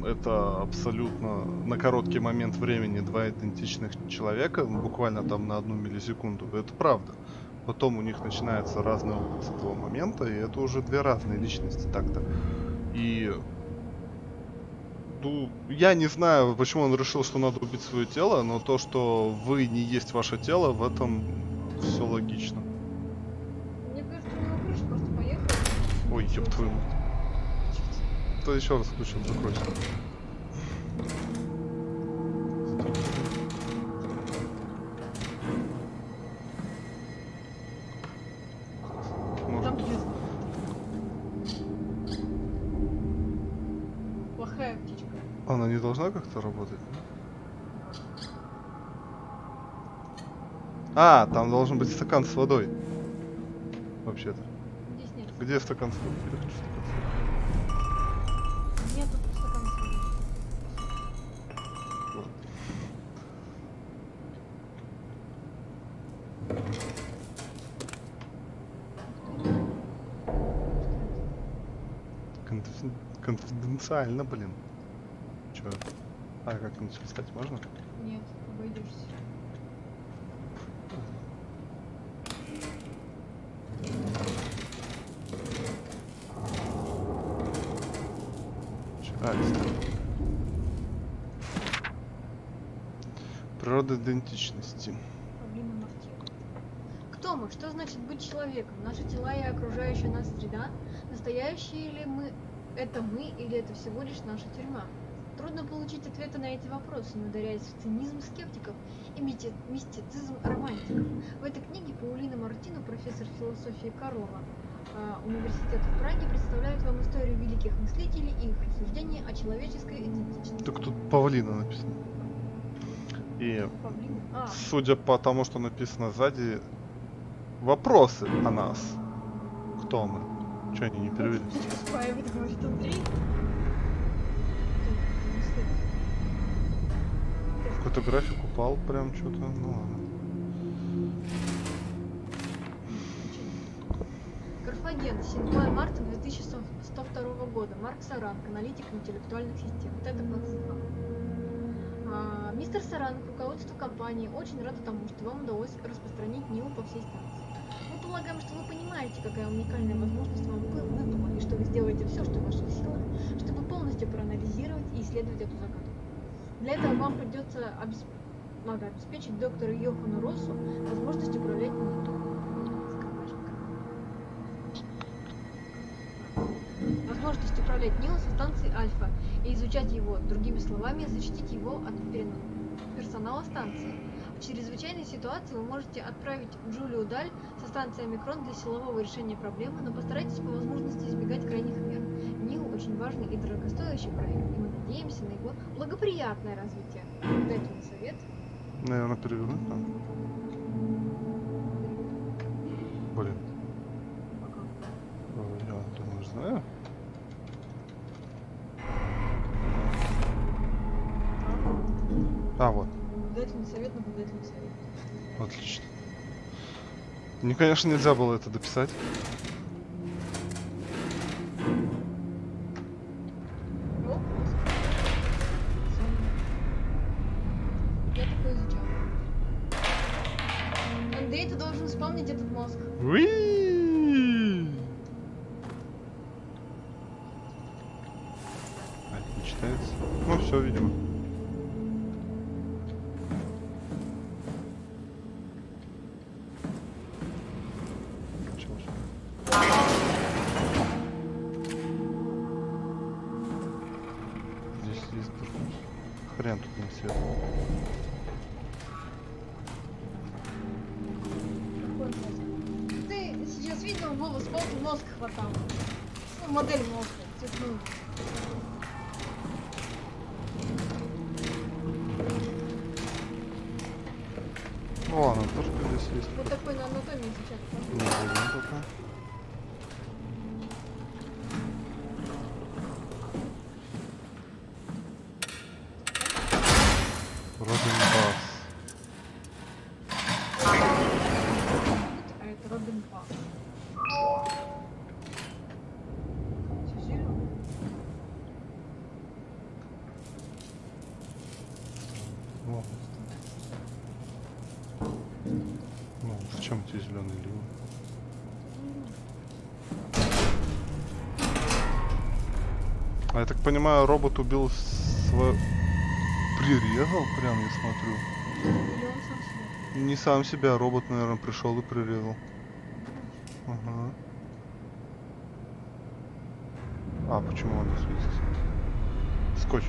это абсолютно на короткий момент времени два идентичных человека, буквально там на 1 миллисекунду, это правда. Потом у них начинается разный опыт с этого момента, и это уже две разные личности так-то. И ну, я не знаю, почему он решил, что надо убить свое тело, но то, что вы не есть ваше тело, в этом все логично. Мне кажется, у него крыша просто поехала. Ой, ёб твою мать. Кто еще раз включил, закройся. Там тесно. Плохая птичка. Она не должна как-то работать? А, там должен быть стакан с водой. Вообще-то. Здесь нет. Где стакан с водой? Я хочу стакан с водой. Нет тут стакана с водой. Ладно. Конфиденциально, блин. Чё? А как-нибудь листать можно? Нет, обойдешься. Природа идентичности. Кто мы? Что значит быть человеком? Наши тела и окружающая нас среда? Настоящие ли мы? Это мы или это всего лишь наша тюрьма? Трудно получить ответы на эти вопросы, не ударяясь в цинизм скептиков и мистицизм романтиков. В этой книге Паулина Мартино, профессор философии Карлова университета в Праге, представляет вам историю великих мыслителей и их рассуждения о человеческой идентичности. Так тут Павлина написано. И судя по тому, что написано сзади, вопросы о нас. Кто мы? Че они не перевели? Какой-то график упал прям что-то. Ну ладно. Карфаген, 7 марта 2102 года. Марк Саранг, аналитик интеллектуальных систем. ТТ-22. Мистер Саранг, руководство компании, очень рада тому, что вам удалось распространить НИУ по всей станции. Мы полагаем, что вы понимаете, какая уникальная возможность вам выпала, и что вы сделаете все, что в ваших силах, чтобы полностью проанализировать и исследовать эту загадку. Для этого вам придется надо обеспечить доктору Йохану Россу возможность управлять НИУ. Возможность управлять НИУ со станции Альфа и изучать его, другими словами, защитить его от персонала станции. В чрезвычайной ситуации вы можете отправить Джулию Даль со станции Омикрон для силового решения проблемы, но постарайтесь по возможности избегать крайних мер. НИУ очень важный и дорогостоящий проект, и мы надеемся на его благоприятное развитие. Дайте мне совет. Наверное, перевернуть надо. Блин. Я думаю, знаю. А, вот. Наблюдательный совет, наблюдательный совет. Отлично. Мне, конечно, нельзя было это дописать. Я такое изучал. Андрей, ты должен вспомнить этот мозг. Не читается. Ну все, видимо. Здесь есть хрен тут не свет. Ты сейчас видел, Вова, сколько мозг хватал? Ну, модель мозга, цветную. О, она тоже здесь есть. Вот такой на анатомии сейчас. Не видно пока. Робин Бас. А это Робин Бас. Все зеленое. Зачем эти зеленые ливы? А я так понимаю, робот убил свой... Прирезал прям, я смотрю. Не сам себя, робот, наверное, пришел и прирезал. Ага. А, почему он не светится? Скотч.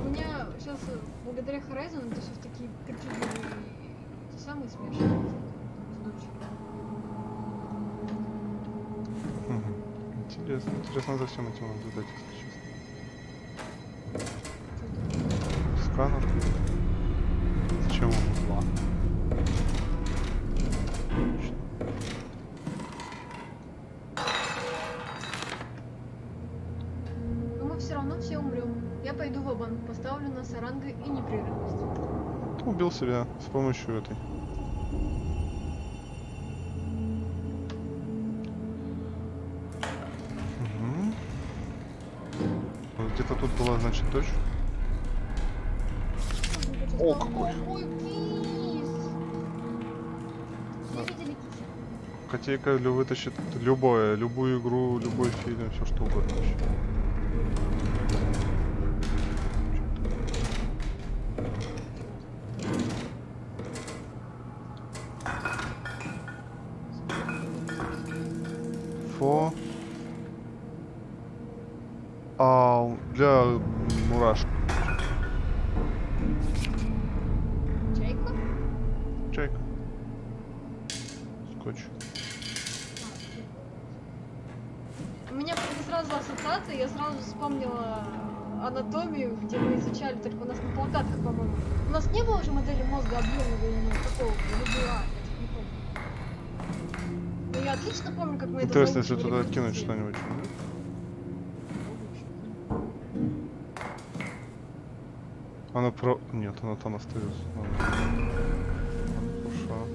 У меня сейчас, благодаря Horizon, это все в такие причудливые, те самые смешные. Интересно, интересно за всем этим наблюдать, если честно. Сканер. Зачем ему два? Но мы все равно все умрем. Я пойду в банк, поставлю на саранга и непрерывность. Ты убил себя с помощью этой. Где-то тут была, значит, дочь. О, какой! Ой, кис! Да. Видели кис? Котейка вытащит любую игру, любой фильм, все что угодно вообще. Фо. Для мурашек. Чайка? Чайка. Скотч. У меня сразу ассоциация, я сразу вспомнила анатомию, где мы изучали, только у нас на плакатах, по-моему. У нас не было уже модели мозга объемного именно такого, я не помню. Но я отлично помню, как мы это интересно, если заучивали туда в откинуть детстве. что-нибудь. Она про... Нет, она там остается. Хорошо.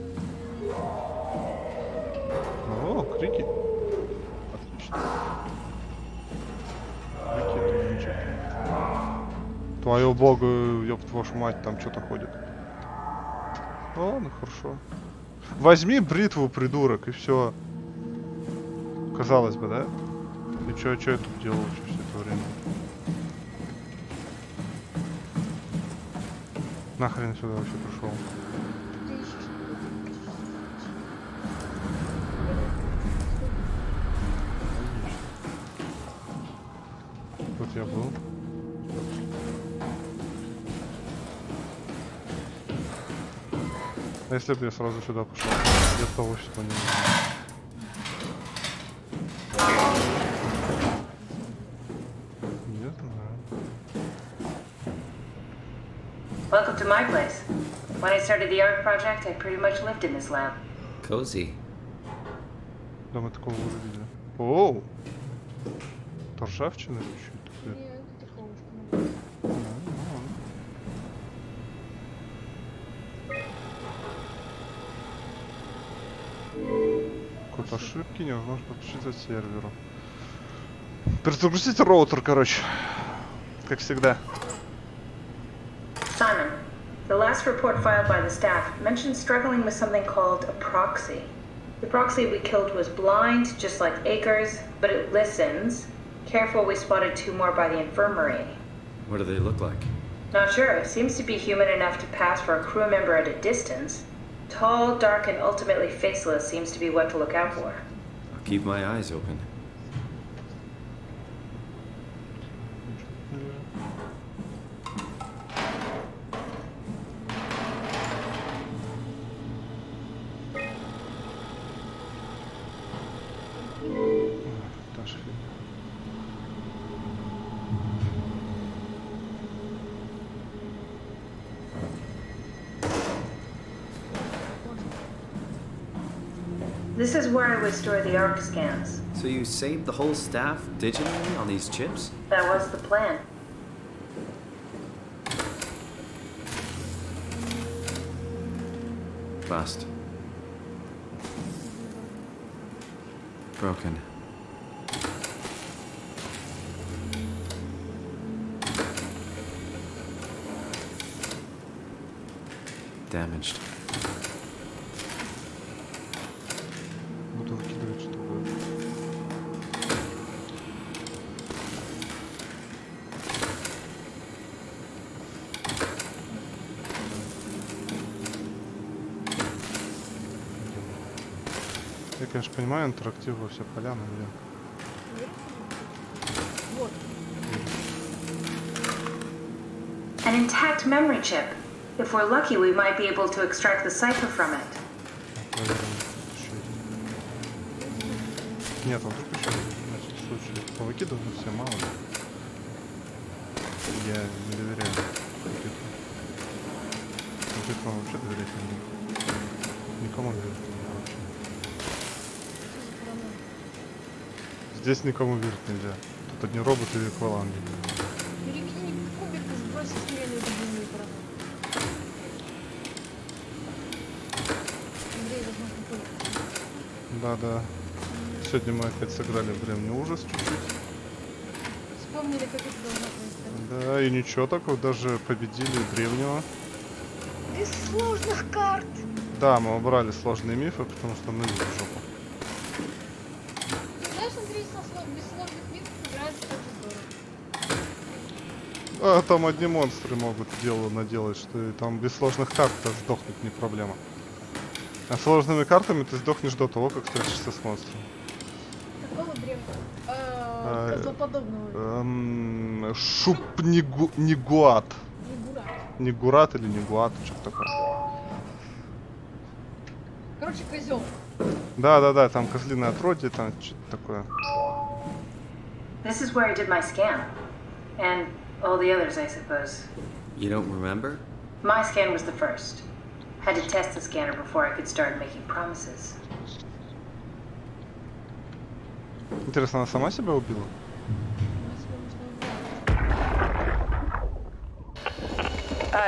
О, крики. Отлично. Крики, это замечательно. Твою богу, ёб вашу мать, там что-то ходит. О, ну хорошо. Возьми бритву, придурок, и все. Казалось бы, да? И что я тут делал все это время? Нахрен сюда вообще пришел? Тут я был. А если бы я сразу сюда пошел? Я того что не Welcome to my place. When I started the art project, I pretty much lived in this lab. Cozy. Да, мы такого уже видели. Оу! Торжавчина или что это? Нет, такого уж не Код ошибки невозможно подключиться к серверу. Перезагрузить роутер, короче. Как всегда. Simon, the last report filed by the staff mentioned struggling with something called a proxy. The proxy we killed was blind, just like Akers, but it listens. Careful, we spotted 2 more by the infirmary. What do they look like? Not sure. Seems to be human enough to pass for a crew member at a distance. Tall, dark, and ultimately faceless seems to be what to look out for. I'll keep my eyes open. This is where I would store the ARC scans. So you saved the whole staff digitally on these chips? That was the plan. Fast. Broken. Damaged. Буду выкидывать, чтобы... Я, конечно, понимаю, интерактив во все поля, но я... Вот. An intact memory chip. If we're lucky, we might be able to extract the cipher from it. Нет, он только еще значит, в случае повыкидываю все мало. Я не доверяю компьютеру. Компьютеру вообще доверять не могу. Никому доверять не могу вообще. Здесь никому верить нельзя. Тут одни роботы и акваланги. Перекинь кубик и сбрось смелую длинную экран. Андрей, возможно, тоже. Да. Сегодня мы опять сыграли в древний ужас чуть-чуть. Вспомнили, как это должно происходить. Да, и ничего такого, даже победили древнего. Без сложных карт! Да, мы убрали сложные мифы, потому что мы в жопу. Знаешь, Андрей, без сложных мифов играется так же здорово. А там одни монстры могут дело наделать, что и там без сложных карт сдохнуть не проблема. А сложными картами ты сдохнешь до того, как встретишься с монстром. Какого древнего? Козлоподобного. Нигуат. Нигурат. Нигурат или Нигуат, что-то такое. Короче, козел. Да, там козлиное отродье, там что-то такое. This is where I did my scan. And all the others, I suppose. You don't remember? My scan was the first. Had to test the scanner before I could start making promises. Интересно, она сама себя убила?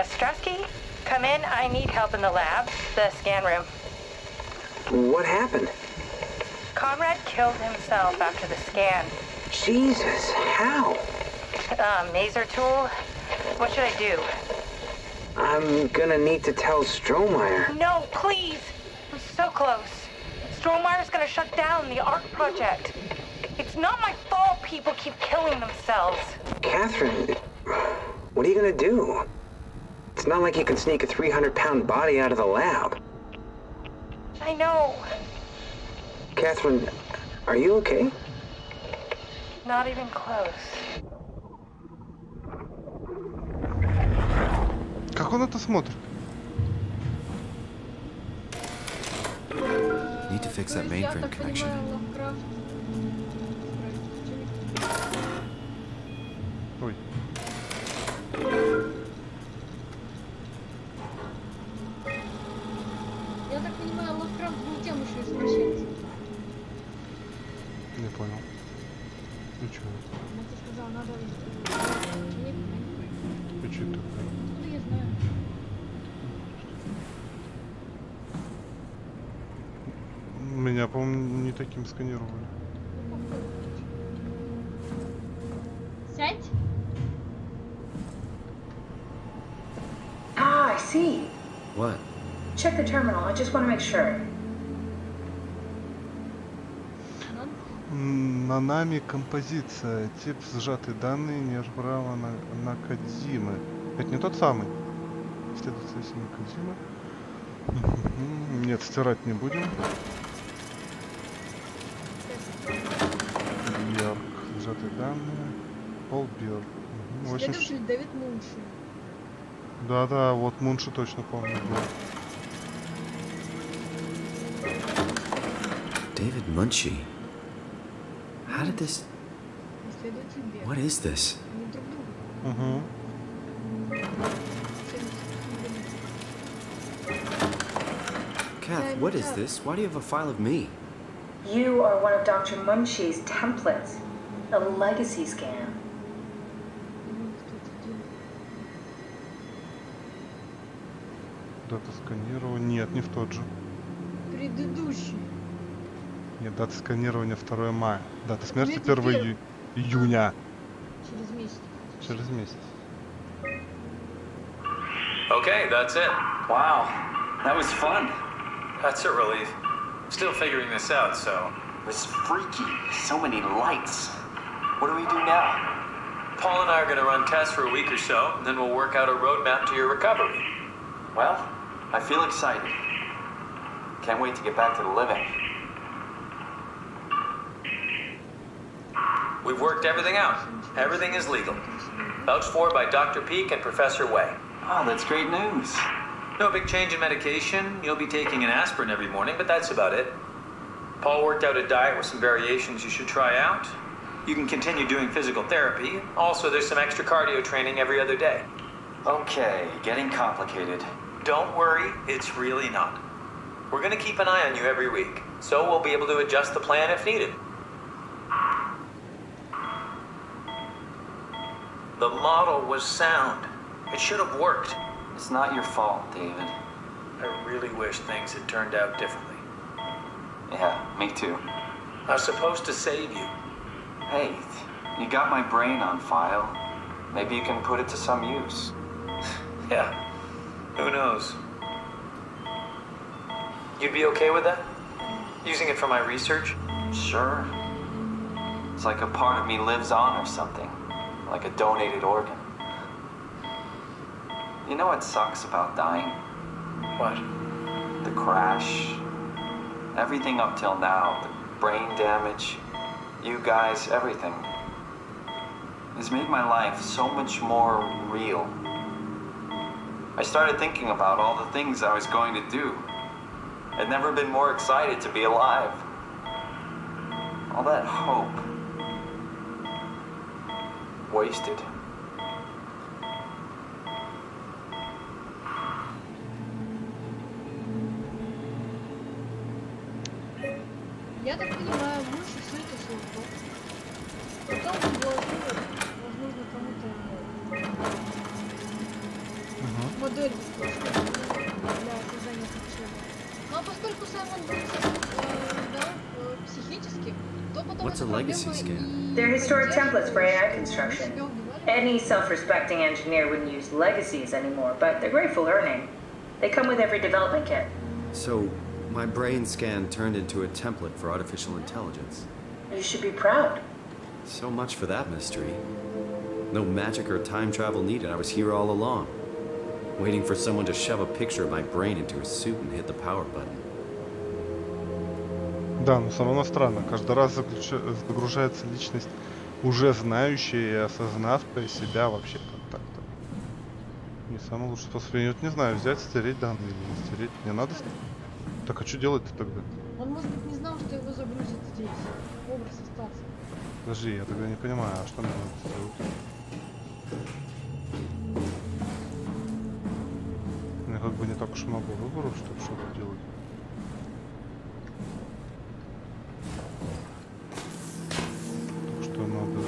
Strasky, come in. I need help in the lab, the scan room. What happened? Conrad killed himself after the scan. Jesus, how? Maser tool. What should I do? I'm gonna need to tell Strohmeyer. No, please! We're so close. Strohmeyer's gonna shut down the ARC project. It's not my fault people keep killing themselves. Catherine, what are you gonna do? It's not like you can sneak a 300-pound body out of the lab. I know. Catherine, are you okay? Not even close. Как он это смотрит? Need to fix that mainframe connection. Ой. Я так понимаю, Лавкрафт был тем еще извращенцем. Не понял. И чё? Ну, ты сказал, надо... И чё такое? Ну, я знаю. Меня, по-моему, не таким сканировали. Сядь. Ah, I see. What? Check the terminal. I just want to make sure. На нами композиция. Тип сжатые данные, нервраво Накадзимы. Это не тот самый? Следовательно, Накадзимы. Нет, стирать не будем. Бьорк. Сжатые данные. Пол Бьорк. Следователь Дэвид Мунши. Да, вот Мунши точно помню. David Munchie. How did this... What is this? Kath, what is this? Why do you have a file of me? You are one of Dr. Munchie's templates. A legacy scan. Дата сканирования. Нет, не в тот же. Предыдущий. Нет, дата сканирования 2 мая. Дата смерти 1 июня. Через месяц. Через месяц. Okay, that's it. Wow, that was fun. That's a relief. Still figuring this out, so... It was freaky. So many lights. What do we do now? Paul and I are going to run tests for a week or so, and then we'll work out a roadmap to your recovery. Well, I feel excited. Can't wait to get back to the living. We've worked everything out. Everything is legal. Vouched for by Dr. Peak and Professor Way. Oh, that's great news. No big change in medication. You'll be taking an aspirin every morning, but that's about it. Paul worked out a diet with some variations you should try out. You can continue doing physical therapy. Also, there's some extra cardio training every other day. Okay, getting complicated. Don't worry, it's really not. We're going to keep an eye on you every week, so we'll be able to adjust the plan if needed. The model was sound. It should have worked. It's not your fault, David. I really wish things had turned out differently. Yeah, me too. I was supposed to save you. Hey, you got my brain on file. Maybe you can put it to some use. Yeah, who knows? You'd be okay with that? Using it for my research? Sure. It's like a part of me lives on or something. Like a donated organ. You know what sucks about dying? What? The crash. Everything up till now. The brain damage. You guys, everything. It's made my life so much more real. I started thinking about all the things I was going to do. I'd never been more excited to be alive. All that hope. Wasted. Я так понимаю, лучше все это создал. Потом вложил, возможно, кому-то модель для создания приключений. Ну а поскольку сам он был психически, то потом What's a legacy scan? They're historic templates for AI construction. Any self-respecting engineer wouldn't use legacies anymore, but they're great for learning. They come with every development kit. So, my brain scan turned into a template for artificial intelligence. You should be proud. So much for that mystery. No magic or time travel needed. I was here all along. Waiting for someone to shove a picture of my brain into a suit and hit the power button. Да, но все равно странно. Каждый раз загружается личность, уже знающая и осознавшая себя вообще контакта. Не самый лучший способ. Я вот не знаю, взять, стереть данные или не стереть. Мне надо... Так, а что делать-то тогда? Он, может быть, не знал, что его загрузят здесь. Образ остался. Подожди, я тогда не понимаю, а что мне надо сделать? У меня как бы не так уж много выборов, чтобы что-то делать. Так что надо...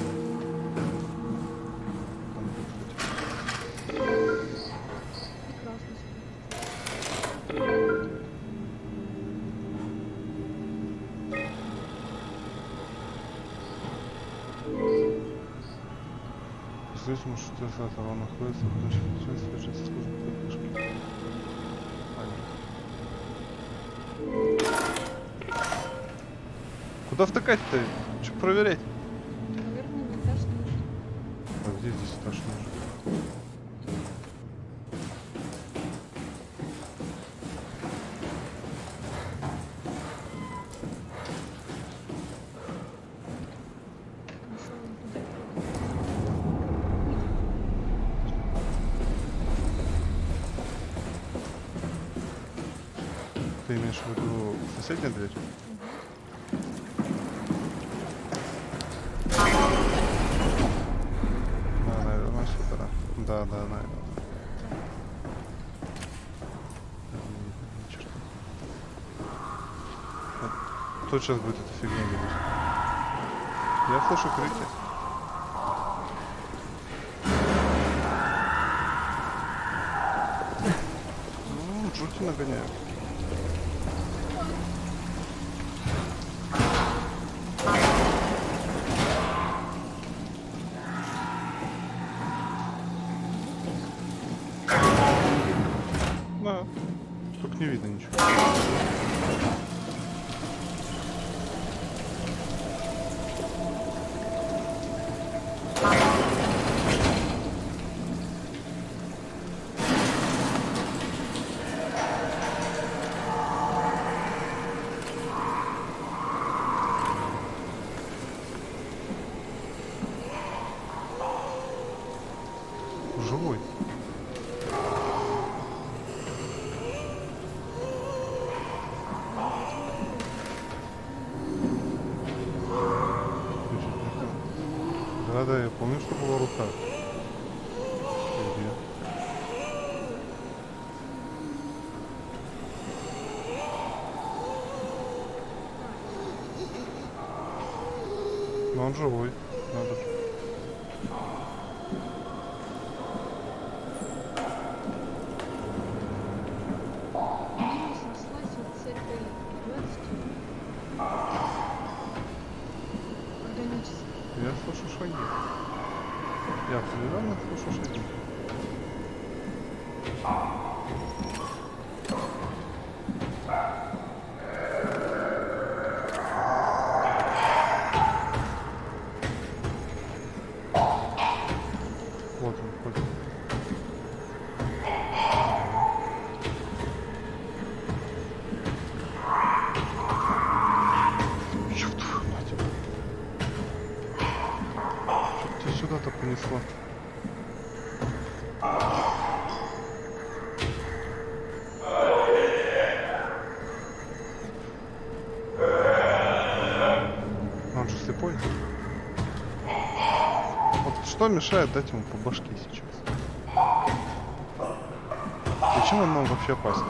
Слышим, что с этого находится в точке свяжется с службой поддержки. Куда втыкать-то? Что проверять? Наверное, не этаж нужен. А где здесь этаж нужен? Ты имеешь в виду соседняя дверь? Да, наверное, сюда. Да, наверное. Тут сейчас будет эта фигня говорить. Я слышу крики. Жути нагоняют. Да. Только не видно ничего. Живой. Да, я помню, что была рука. Где? Но он живой. Надо же. Я слышу шаги. Я определенно слышу шаги. Вот он ходит. Ёб твою мать. Что сюда-то понесло? Он же слепой. Вот что мешает дать ему по башке сейчас? Зачем он нам вообще опасен?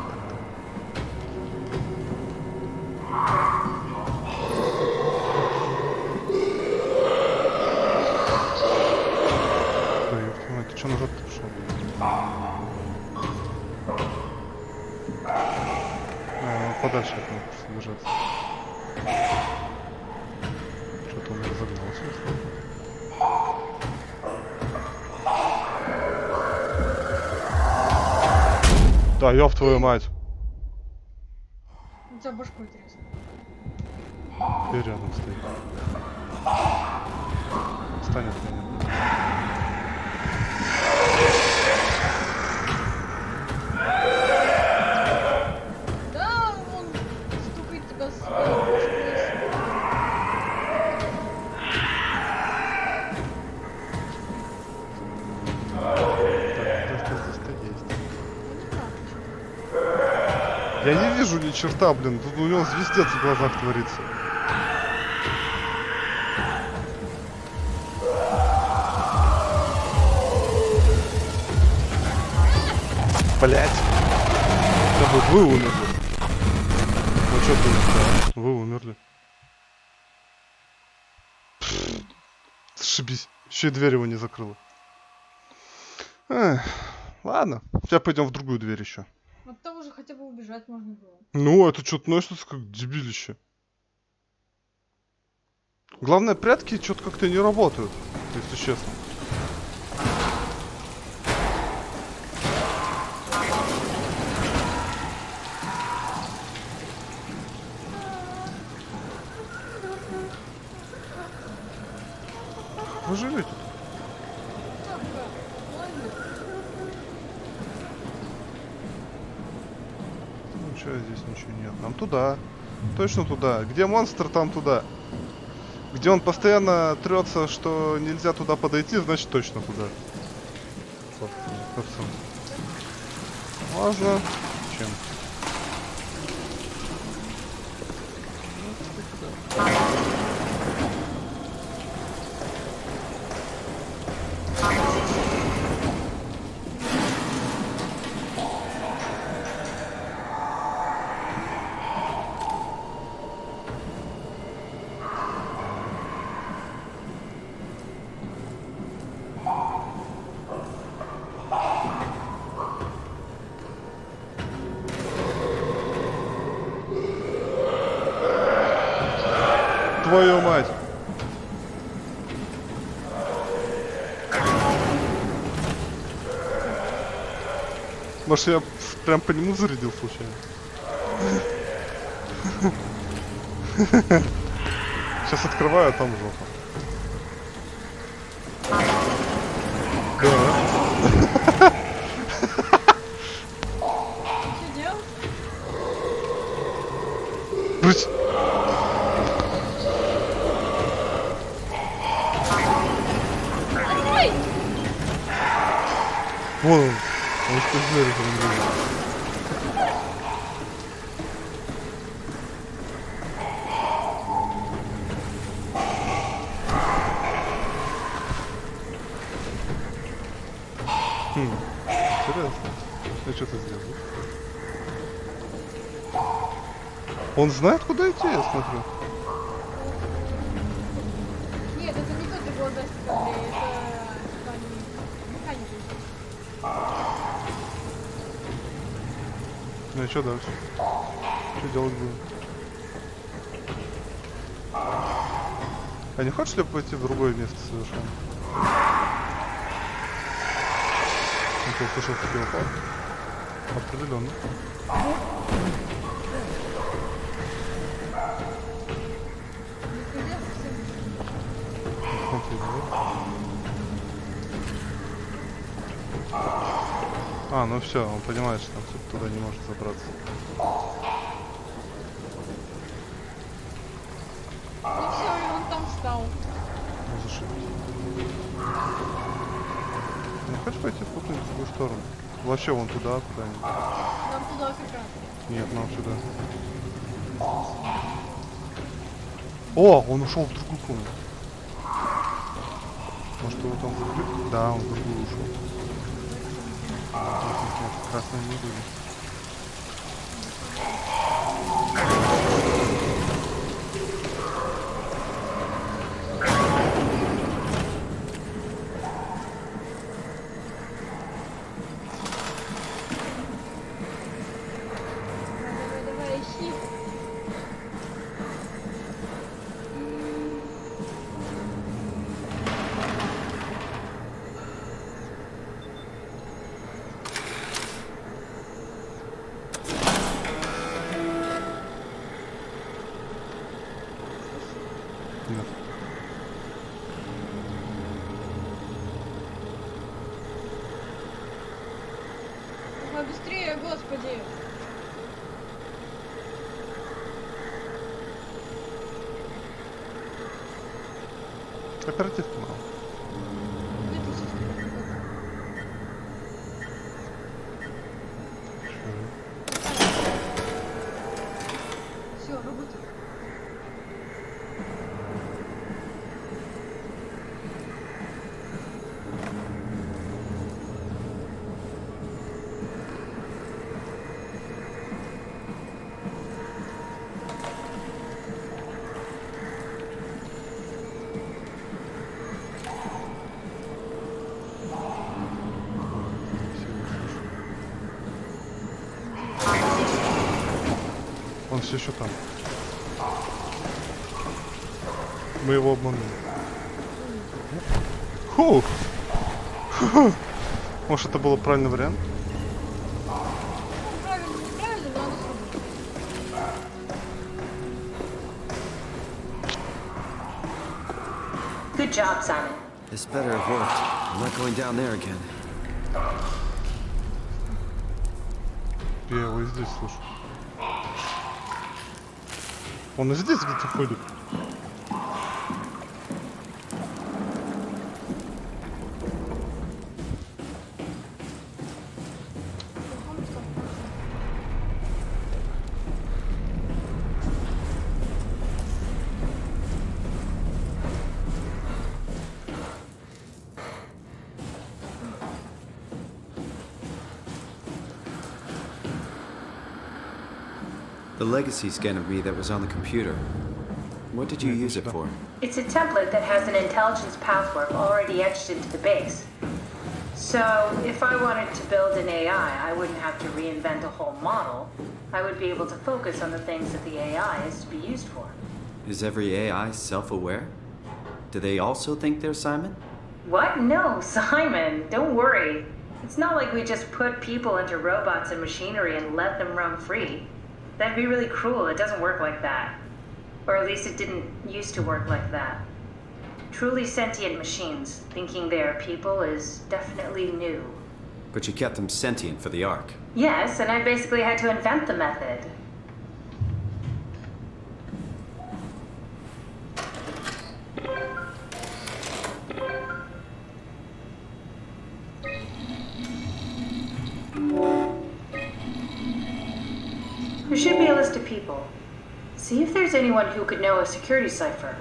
Ты что назад пошел? Подальше от него просто держаться. Что-то он разогнался. Да, ёб твою мать. У тебя башку интересно. И рядом стоит. Станет меня. Я не вижу ни черта, блин. Тут у него звездец в глазах творится. Блять. Да вы умерли. Ну что ты? Да, вы умерли. Сшибись. Еще и дверь его не закрыла. Ладно. Сейчас пойдем в другую дверь еще. От того же хотя бы убежать можно было. Ну, это что-то носится как дебилище. Главное, прятки что-то как-то не работают, если честно. Вы живете? Здесь ничего нет. Нам туда. Точно туда. Где монстр, там туда. Где он постоянно трется, что нельзя туда подойти, значит точно туда. Собственно. Можно. Чем? Твою мать. Может, я прям по нему зарядил случайно? Сейчас открываю, а там жопа. Да. Что делать? Брысь. Вон он. Он что сделает, интересно. Я что-то сделал. Он знает, куда идти, я смотрю. Нет, это не тот глазастый Андрей, это механик. Ну и что дальше? Что делать будем? А не хочешь ли пойти в другое место совершенно? Я услышал такие упал. Определенно. А, ну все, он понимает, что он туда не может забраться. Ну все, и он там встал. Ну зашибись. Не хочешь пойти в какую-нибудь другую сторону? Вообще вон туда, куда-нибудь. Нам туда как раз. Нет, нам сюда. О, он ушел в другую комнату. Может, его там закрыт? Да, он в другую ушел. Нет, красные не были. Давай, ищи. Нет. Давай быстрее, господи. Оперативки мало. Все, работает. Он все еще там. Мы его обманули. Фу! Фу! Может, это был правильный вариант? Правильно, неправильно, но оно сработало. Good job, Simon. This better have worked. I'm not going down there again. Я его и здесь слышу. Он и здесь где-то ходит. The legacy scanner read that was on the computer. What did you use it for? It's a template that has an intelligence pathwork already etched into the base. So, if I wanted to build an AI, I wouldn't have to reinvent a whole model. I would be able to focus on the things that the AI is to be used for. Is every AI self-aware? Do they also think they're Simon? What? No, Simon, don't worry. It's not like we just put people into robots and machinery and let them roam free. That'd be really cruel. It doesn't work like that. Or at least it didn't used to work like that. Truly sentient machines thinking they are people is definitely new. But you kept them sentient for the Ark. Yes, and I basically had to invent the method. There should be a list of people. See if there's anyone who could know a security cipher.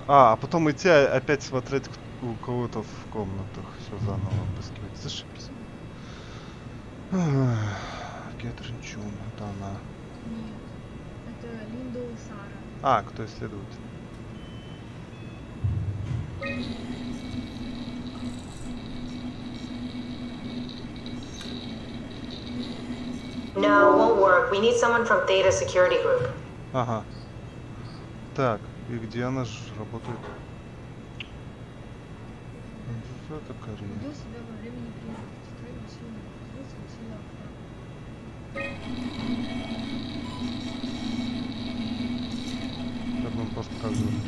А потом идти опять смотреть у кого-то в комнатах. Все заново обыскивать. Зашибись. Кэтрин Чун, это она. Нет, это Линда и Сара. А, кто исследователь? No, won't work. We need someone from Theta Security Group. Ага. Так, и где она же работает? Что это Корея? Убил себя во время неприятности. Строил сильно. Вызвал сильно охрану. Так он просто показывает.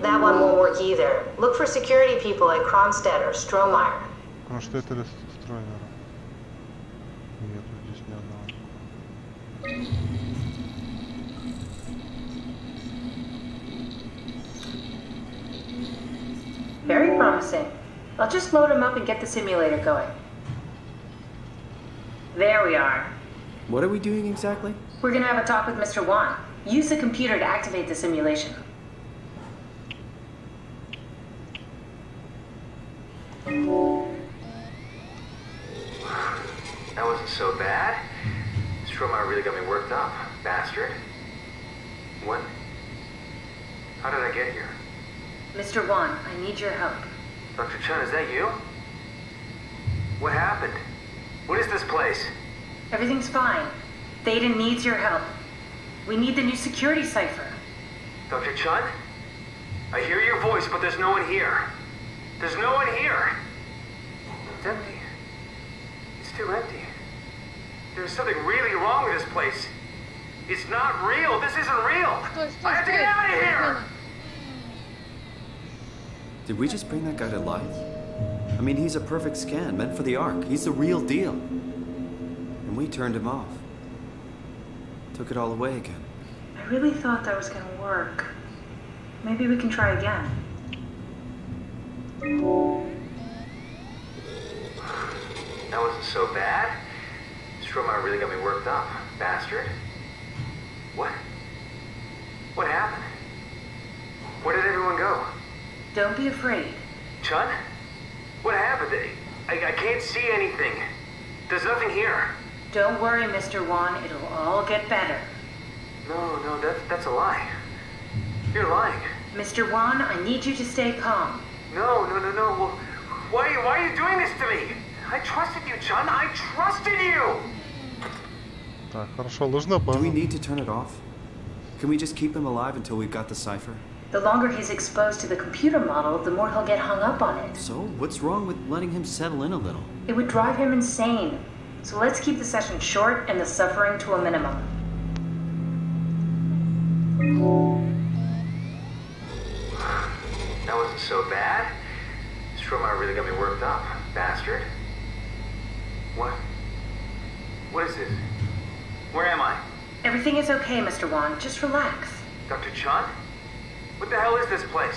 That one won't work either. Look for security people at Kronstadt or Strohmeyer. Потому что это Стройнера. Нету здесь ни одного. Very promising. I'll just load him up and get the simulator going. There we are. What are we doing exactly? We're gonna have a talk with Mr. Wan. Use the computer to activate the simulation. That wasn't so bad. Strohmeyer really got me worked up, bastard. What? How did I get here? Mr. Wan, I need your help. Dr. Chun, is that you? What happened? What is this place? Everything's fine. Theta needs your help. We need the new security cipher. Dr. Chun? I hear your voice, but there's no one here. There's no one here. It's empty. It's too empty. There's something really wrong with this place. It's not real. This isn't real. I have to get out of here. Did we just bring that guy to life? I mean, he's a perfect scan, meant for the Ark. He's the real deal. And we turned him off. Took it all away again. I really thought that was gonna work. Maybe we can try again. That wasn't so bad. Strohmeyer really got me worked up, bastard. What? What happened? Where did everyone go? Don't be afraid. Chun? What happened? I can't see anything. There's nothing here. Don't worry, Mr. Wan. It'll all get better. No, that's a lie. You're lying. Mr. Wan, I need you to stay calm. No. Well, why are you doing this to me? I trusted you, Chun. I trusted you! Так, хорошо, нужно Do we need to turn it off? Can we just keep him alive until we've got the cipher? The longer he's exposed to the computer model, the more he'll get hung up on it. So, what's wrong with letting him settle in a little? It would drive him insane. So let's keep the session short and the suffering to a minimum. That wasn't so bad. Strohmeyer really got me worked up, bastard. What is this? Where am I? Everything is okay, Mr. Wan. Just relax. Dr. Chun? What the hell is this place?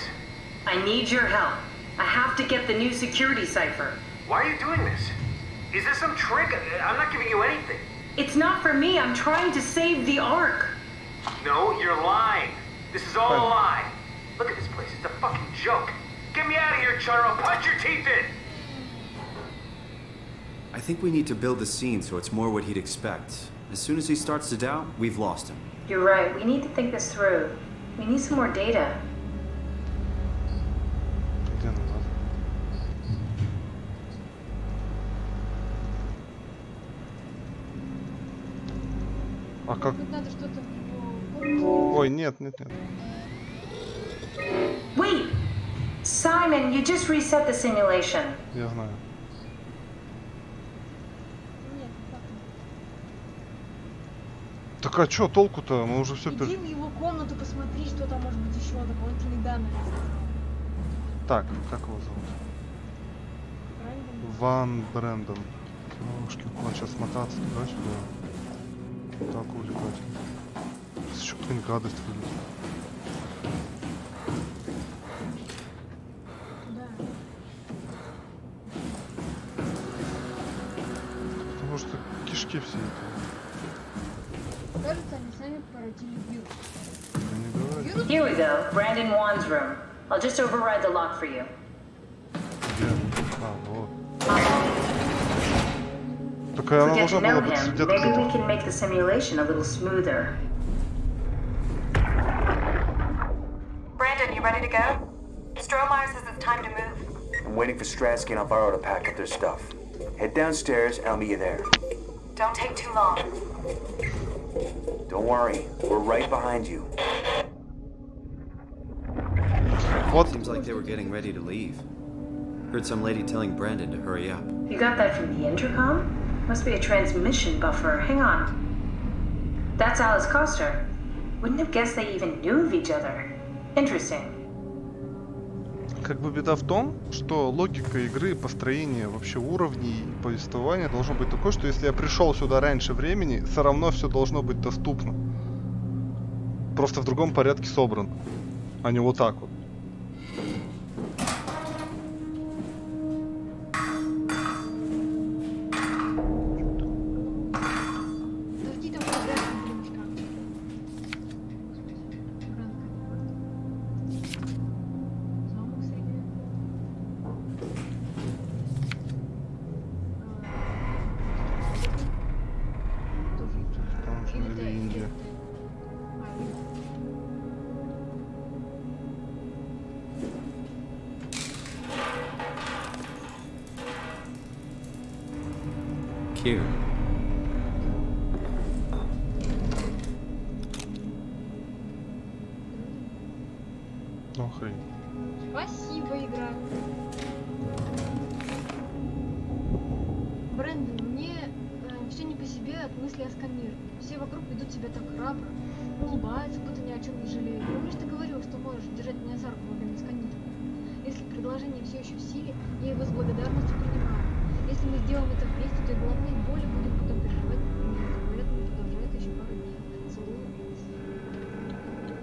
I need your help. I have to get the new security cipher. Why are you doing this? Is this some trick? I'm not giving you anything. It's not for me. I'm trying to save the Ark. No, you're lying. This is all a lie. Look at this place. It's a fucking joke. Get me out of here, Chun, or I'll punch your teeth in. I think we need to build the scene so it's more what he'd expect. As soon as he starts to doubt, we've lost him. You're right. We need to think this through. We need some more data. А как? Тут надо что-то... Ой, нет. Simon, you just reset the simulation. Я знаю. Так а чё толку-то? Мы уже все... Иди в его комнату, посмотри, что там может быть еще, дополнительные данные. Так, как его зовут? Ван Брэндон. Ушки, он сейчас смотаться туда-сюда. Так увлекать. Еще какая-нибудь гадость вылезет. Потому что кишки все это. Кажется, они сами породили вирус. Here we go. Brandon Wan's room. I'll just override the lock for you. А, вот. Так она должна была быть где-то. Maybe we can make the simulation a little smoother. Brandon, you ready to go? Strohmeyer says it's time to move. I'm waiting for Stratsky and Alvaro to pack up their stuff. Head downstairs and I'll meet you there. Don't take too long. Don't worry, we're right behind you. What? Seems like they were getting ready to leave. Heard some lady telling Brandon to hurry up. You got that from the intercom? Must be a transmission buffer. Hang on. That's Alice Coster. Wouldn't have guessed they even knew of each other. Interesting. Как бы беда в том, что логика игры, построение вообще уровней и повествования должно быть такое, что если я пришел сюда раньше времени, все равно все должно быть доступно. Просто в другом порядке собрано, а не вот так вот. Cute. Охренеть. Спасибо, игра. Брэндон, мне все не по себе от мысли о сканировании. Все вокруг ведут себя так храбро, улыбаются, будто ни о чем не жалеют. Помнишь, ты говорил, что можешь держать меня за руку во время сканирования? Если предложение все еще в силе, я его с благодарностью принимаю. Если мы сделаем это вместе, то и головные боли будем потом переживать. Вероятно, продолжает еще пару дней. Целую.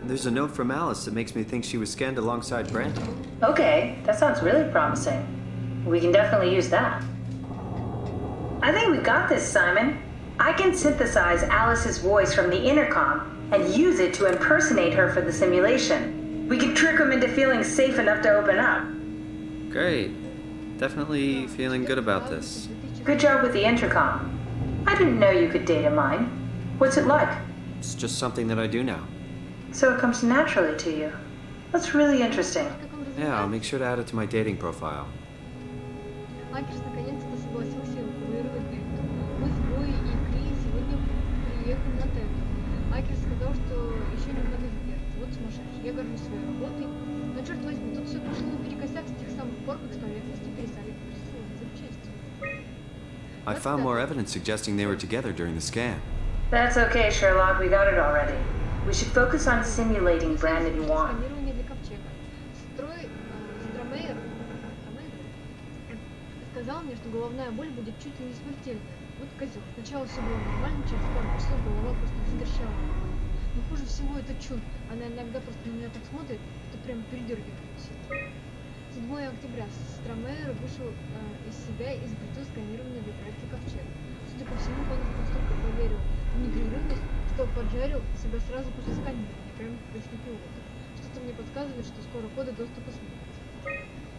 There's a note from Alice that makes me think she was scanned alongside Brandon. Okay, that sounds really promising. We can definitely use that. I think we got this, Simon. I can synthesize Alice's voice from the intercom and use it to impersonate her for the simulation. We can trick them into feeling safe enough to open up. Great. Definitely feeling good about this. Good job with the intercom. I didn't know you could data mine. What's it like? It's just something that I do now. So it comes naturally to you. That's really interesting. Yeah, I'll make sure to add it to my dating profile. Акерс наконец-то согласился эвакуировать Дельту. Мы с Бой и Кри сегодня приехали на Тету. Акерс сказал, что еще немного задержится. Вот сумасшедший. Я горжусь своей работой. Но черт возьми, тут все пошло наперекосяк с тех самых пор, как с поверхности перестали присылать запчасти. I found more evidence suggesting they were together during the scan. That's okay, Sherlock. We got it already. We should focus on simulating Brandon Wan. Сканирование для ковчега. Стромейер сказал мне, что головная боль будет чуть ли не смертельная. Вот козел. Сначала все было нормально, через пару часов голова просто затрещала. Но хуже всего это чудо. Она иногда просто на меня так смотрит, что прям передергивает. 7 октября Стромейер вышел из себя и изобретил сканирование для проекта ковчега. Судя по всему, он настолько поверил в непрерывность, что поджарил себя сразу после сканирования, прямо как если пилота. Что-то мне подсказывает, что скоро коды доступа сменятся.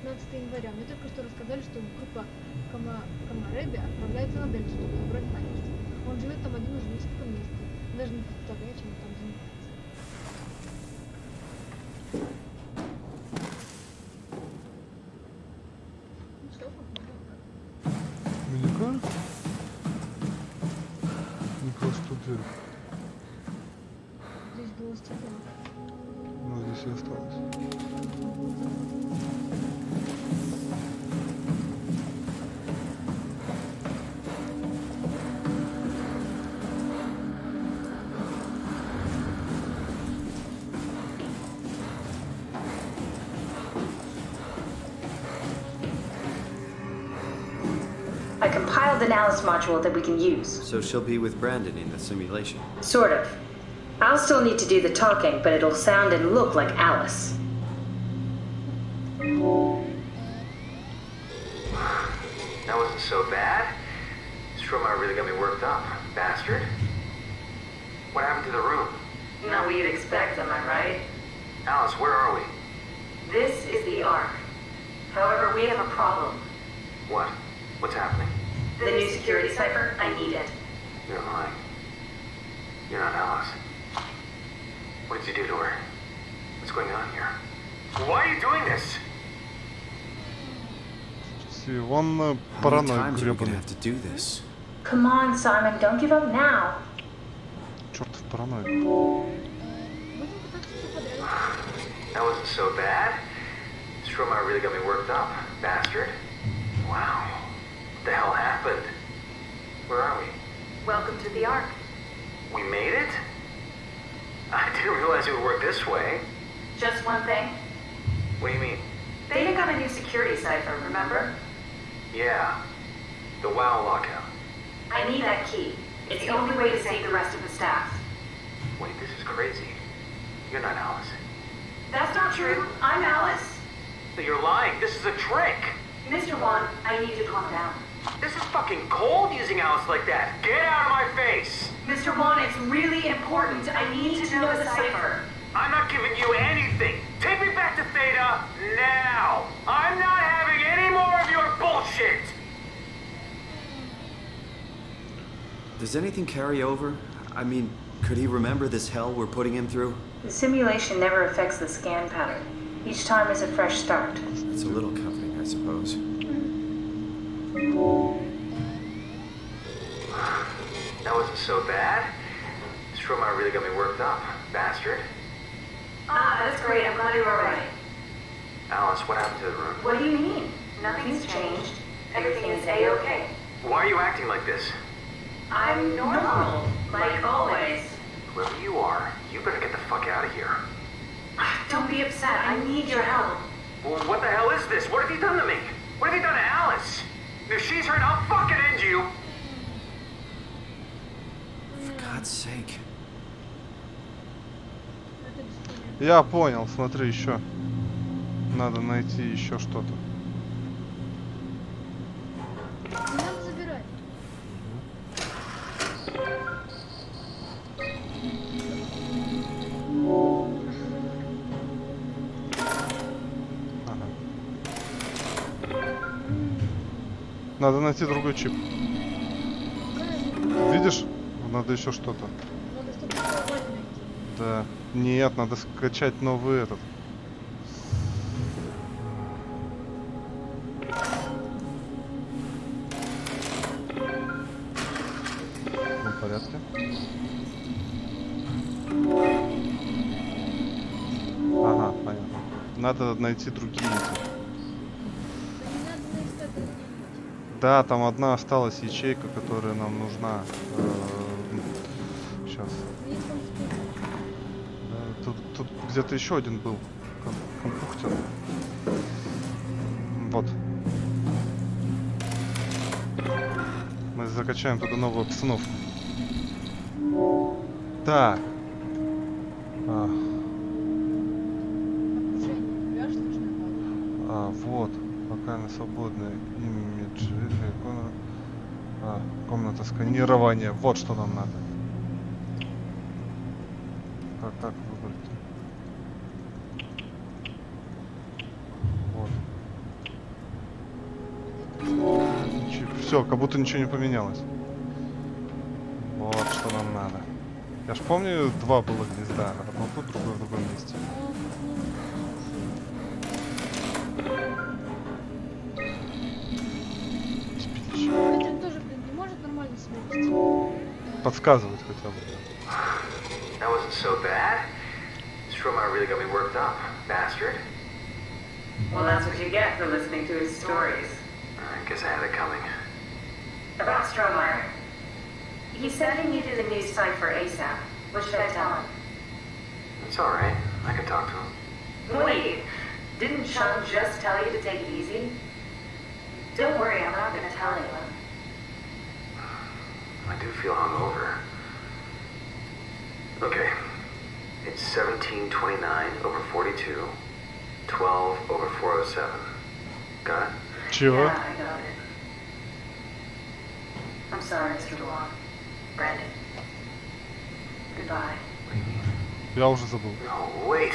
15 января. Мне только что рассказали, что группа Камареби отправляется на Дельту, чтобы забрать Акерса. Он живет там один уже несколько месяцев. Даже не представляю, чем он там занимается. Ну что, Мне кажется, не просто дверь. здесь было стекло. Но здесь и осталось. I compiled an Alice module that we can use. So she'll be with Brandon in the simulation? Sort of. I'll still need to do the talking, but it'll sound and look like Alice. That wasn't so bad. Stromae really got me worked up, bastard. What happened to the room? Not what you'd expect, am I right? Alice, where are we? This is the Ark. However, we have a problem. What? What's happening? The new security cipher, I need it. You're lying. You're not Alice. What did you do to her? What's going on here? Why are you doing this? Он параноик гребаный. Come on, Simon, don't give up now. Чертов параноик. That wasn't so bad. Stromae really got me worked up, bastard. Wow. What the hell happened? Where are we? Welcome to the Ark. We made it? I didn't realize it would work this way. Just one thing. What do you mean? Theta got a new security cipher, remember? Yeah. The WoW lockout. I need that key. It's the only way to save the rest of the staff. Wait, this is crazy. You're not Alice. That's not true. I'm Alice. No, you're lying. This is a trick. Mr. Wan, I need you to calm down. This is fucking cold using Alice like that. Get out of my face! Mr. Wan, it's really important. I need to know the cipher. I'm not giving you anything. Take me back to Theta now. I'm not having any more of your bullshit. Does anything carry over? I mean, could he remember this hell we're putting him through? The simulation never affects the scan pattern. Each time is a fresh start. It's a little comforting, I suppose. That wasn't so bad. Stromae really got me worked up, bastard. That's great. I'm glad you're alright. Alice, what happened to the room? What do you mean? Nothing's changed. Everything is A-okay. Why are you acting like this? I'm normal, like always. Whoever you are, you better get the fuck out of here. Don't be upset. I need your help. Well, what the hell is this? What have you done to me? What have you done to Alice? If she's hurt, I'll fucking end you. For God's sake. Я понял, смотри, еще. Надо найти еще что-то. Надо забирать. Ага. Надо найти другой чип. Видишь? Надо еще что-то. Надо что-то найти. Да. Нет, надо скачать новый этот. Ну, в порядке. Ага, понятно. Надо найти другие. Да, там одна осталась ячейка, которая нам нужна. Сейчас. Тут где-то еще один был. Компьютер. Вот. Мы закачаем туда новую обстановку. Так. Вот. Локально свободная имидж. Комната сканирования. Вот что нам надо. Как выбрать? Вот. Все, как будто ничего не поменялось. Вот что нам надо. Я ж помню, два было гнезда. Одно тут, другое в другом месте. Ветер тоже, блин, не может нормально себя вести. Подсказывать хотя бы. That wasn't so bad. Stromae really got me worked up, bastard. Well, that's what you get for listening to his stories. I guess I had it coming. About Stromae. He said he needed a new cipher ASAP. What should I tell him? It's alright. I can talk to him. Wait, didn't Chung just tell you to take it easy? Don't worry, I'm not gonna tell anyone. I do feel hungover. Okay. It's 1729 over 42, 12 over 407. Got it? Чего? Yeah, I got it. I'm sorry, Mr. Blanc. Brandon. Goodbye. Я уже забыл. No, wait.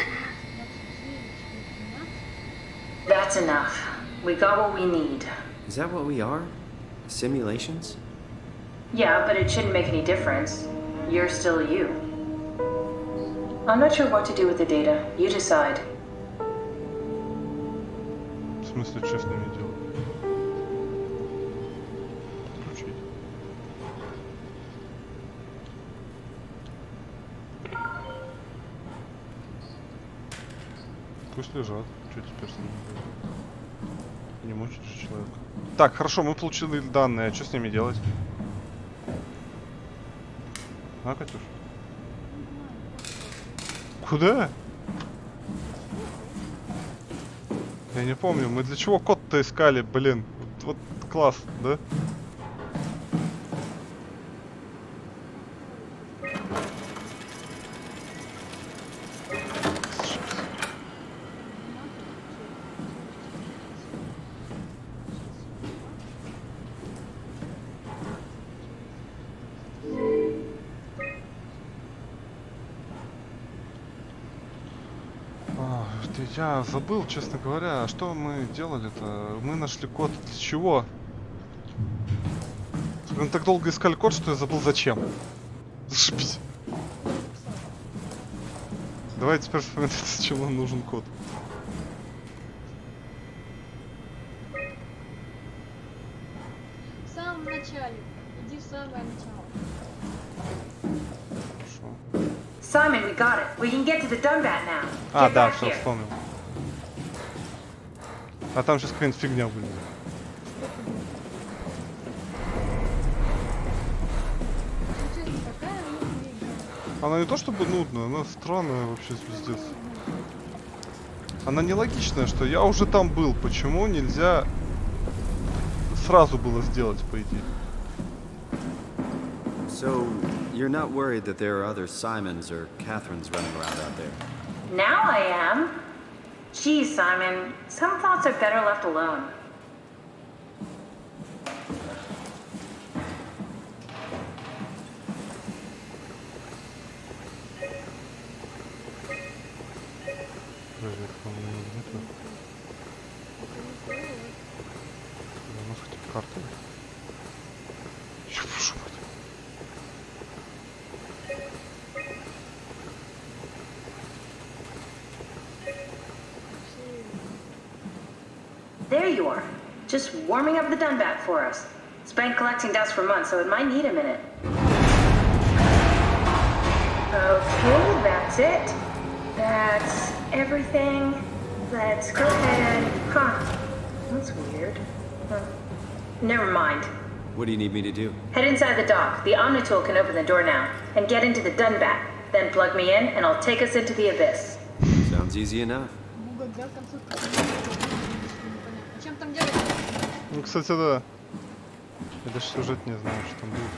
That's enough. We got what we need. Is that what we are? Simulations? Yeah, but it shouldn't make any difference. You're still you. I'm not sure what to do with the data. You decide. В смысле, что с ними делать? Включить. Пусть лежат. Что теперь с ними делать? Не мучить же человека. Так, хорошо, мы получили данные. А что с ними делать? А, Катюш? Куда? Я не помню, мы для чего код-то искали, блин? Вот класс, да? Я забыл, честно говоря, что мы делали-то? Мы нашли код для чего? Мы так долго искали код, что я забыл зачем. Зашибись. Давай теперь вспоминать, зачем нам нужен код. В самом начале. Иди в самое начало. Simon, we got it. We can get to the Dunbat now. А, да, все, вспомнил. А там сейчас какая-нибудь фигня будет. Она не то чтобы нудная, она странная вообще, пиздец. Она нелогичная, что я уже там был. Почему нельзя сразу было сделать, по идее? So, you're not worried that there are other Simons or Catherines running around out there? Now I am. Geez, Simon, some thoughts are better left alone. There you are, just warming up the Dunbat for us. It's been collecting dust for months, so it might need a minute. Okay, that's it. That's everything. Let's go ahead. Huh. That's weird. Huh. Never mind. What do you need me to do? Head inside the dock. The Omnitool can open the door now. And get into the Dunbat. Then plug me in, and I'll take us into the Abyss. Sounds easy enough. Ну, кстати, да. Я даже сюжет не знаю, что там будет.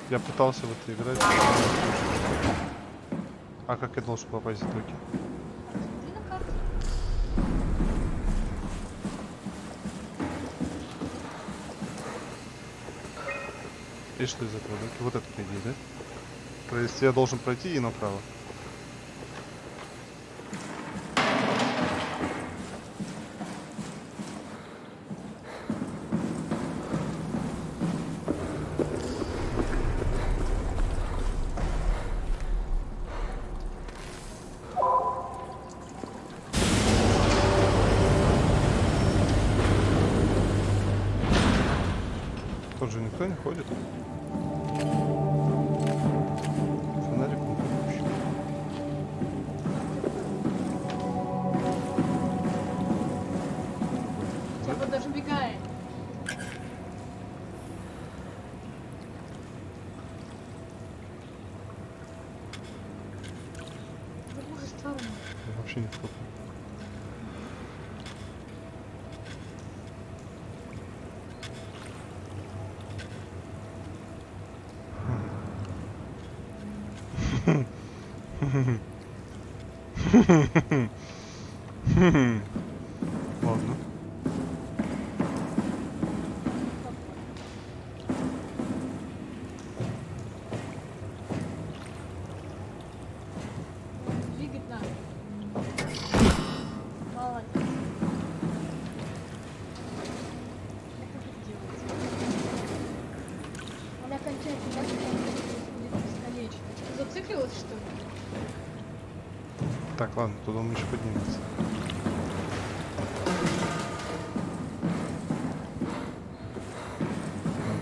Я пытался в это играть. А как я должен попасть в доки? И что из этого доки? Вот это, по идее, да? Если я должен пройти и направо. Тут же никто не ходит. Фонарик не включен. Чего даже бегает? Вообще не фото. Ладно. Двигать надо. Молодец. Как это делается? Она кончается так, что будет бесконечно. Ты зациклилась, что ли? Так, ладно, туда он еще поднимется.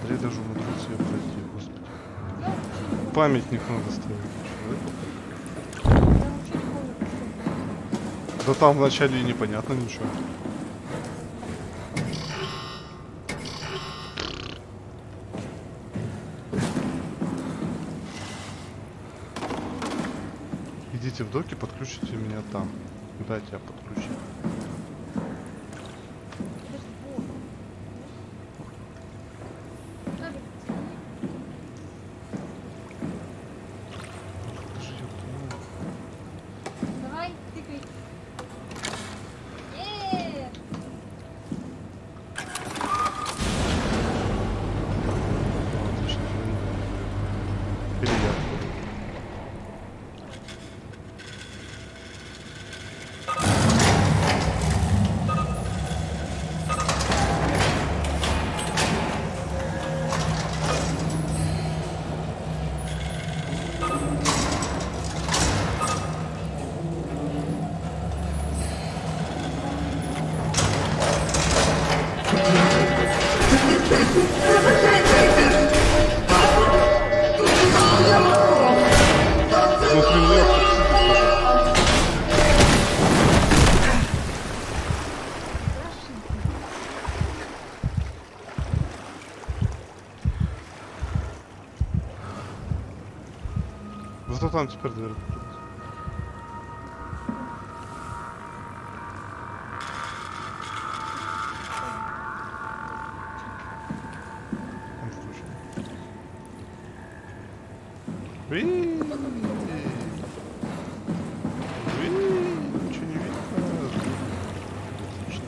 Андрей даже умудрился ее пройти, господи. Памятник надо ставить. Да там вначале и непонятно ничего. Идите в доки, подключите меня там. Куда тебя подключить? Давай, тыкай. Отлично. Переехал. Зато там теперь дверь открылась. Там что еще? Ничего не видно. Отлично.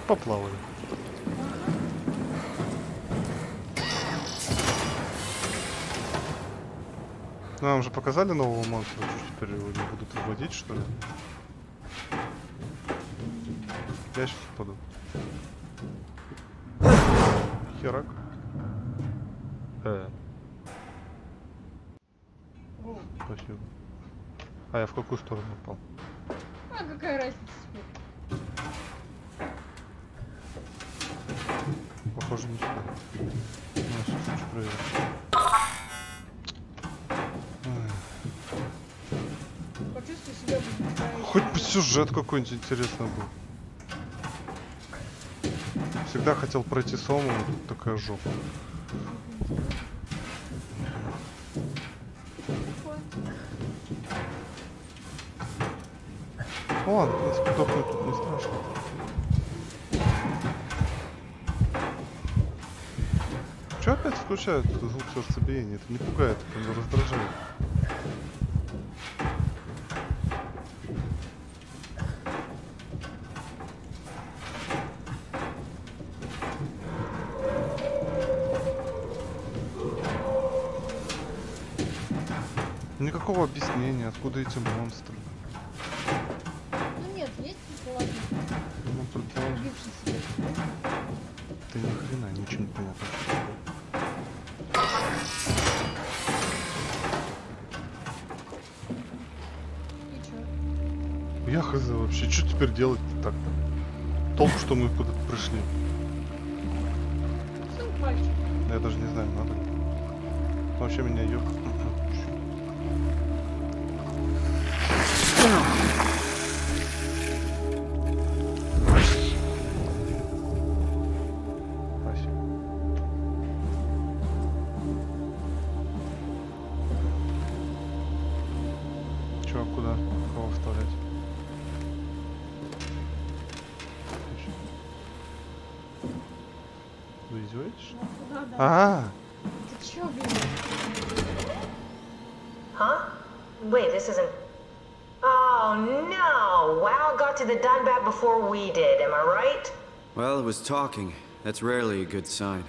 Поплавали. Нам же показали нового монстра, что теперь его не будут вводить, что ли? Я сейчас упаду. Херак. Спасибо. А я в какую сторону упал? А какая разница теперь? Похоже, не сюда. Сейчас хочу проверить. Почувствуй себя бы. Хоть бы сюжет какой-нибудь интересный был. Всегда хотел пройти Сому, но тут такая жопа. Ладно, в принципе, дохнуть тут не страшно. Чё опять включают звук сердцебиения? Это не пугает, это меня раздражает. Никакого объяснения, откуда эти монстры. Ну нет, есть предположение. Ну, предположение. Да ни хрена, ничего не понятно. И чё? Я хз вообще, что теперь делать-то так? Толку, что мы куда-то пришли. Сунь пальчик. Я даже не знаю, надо ли. Вообще меня ёб. Чё, куда? Кого вставлять? Вы издеваетесь? Да, да. А, Ты чё, блин? Huh? Wait, this isn't... Oh, no! WoW got to the Dunbat before we did, am I right? Well, it was talking. That's rarely a good sign.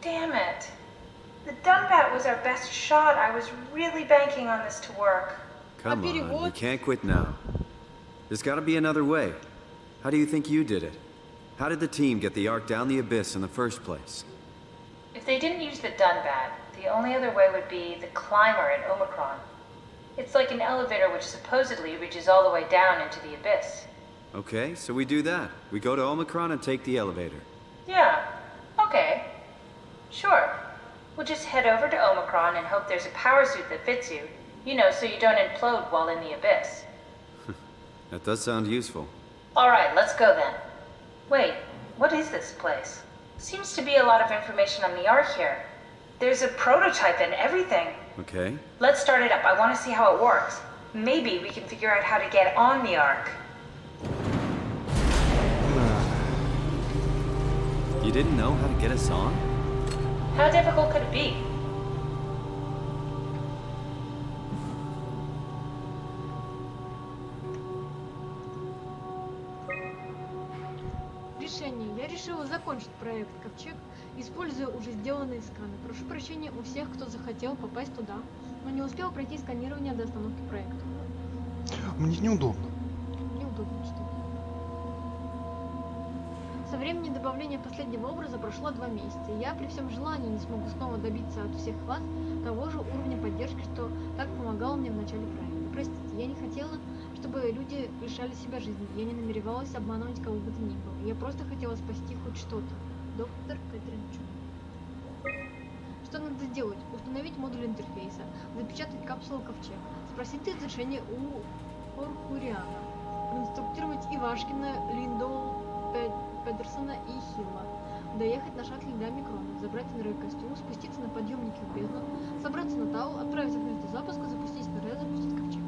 Damn it. The Dunbat was our best shot. I was really banking on this to work. Come on, we can't quit now. There's gotta be another way. How do you think you did it? How did the team get the Ark down the abyss in the first place? If they didn't use the Dunbat, the only other way would be the climber at Omicron. It's like an elevator which supposedly reaches all the way down into the abyss. Okay, so we do that. We go to Omicron and take the elevator. Yeah, okay. Sure. We'll just head over to Omicron and hope there's a power suit that fits you. You know, so you don't implode while in the abyss. That does sound useful. Alright, let's go then. Wait, what is this place? Seems to be a lot of information on the Ark here. There's a prototype and everything. Okay. Let's start it up. I want to see how it works. Maybe we can figure out how to get on the Ark. You didn't know how to get us on? How difficult could it be? Решение. Я решила закончить проект Ковчег, используя уже сделанные сканы. Прошу прощения у всех, кто захотел попасть туда, но не успел пройти сканирование до остановки проекта. Мне неудобно. Неудобно, что ли? Со времени добавления последнего образа прошло 2 месяца, и я при всем желании не смогу снова добиться от всех вас того же уровня поддержки, что так помогало мне в начале проекта. Простите, я не хотела, чтобы люди лишали себя жизни. Я не намеревалась обманывать кого бы то ни было. Я просто хотела спасти хоть что-то. Доктор Кэтрин Чу. Что надо сделать? Установить модуль интерфейса, запечатать капсулу Ковчег, спросить разрешение у Хоркуриана, проинструктировать Ивашкина, Линдоу, Педерсона и Хилла, доехать на шаттле до Микрона, забрать энергокостюм, спуститься на подъемники в бездну, собраться на Тау, отправиться в место запуска, запустить снаряд, запустить Ковчег.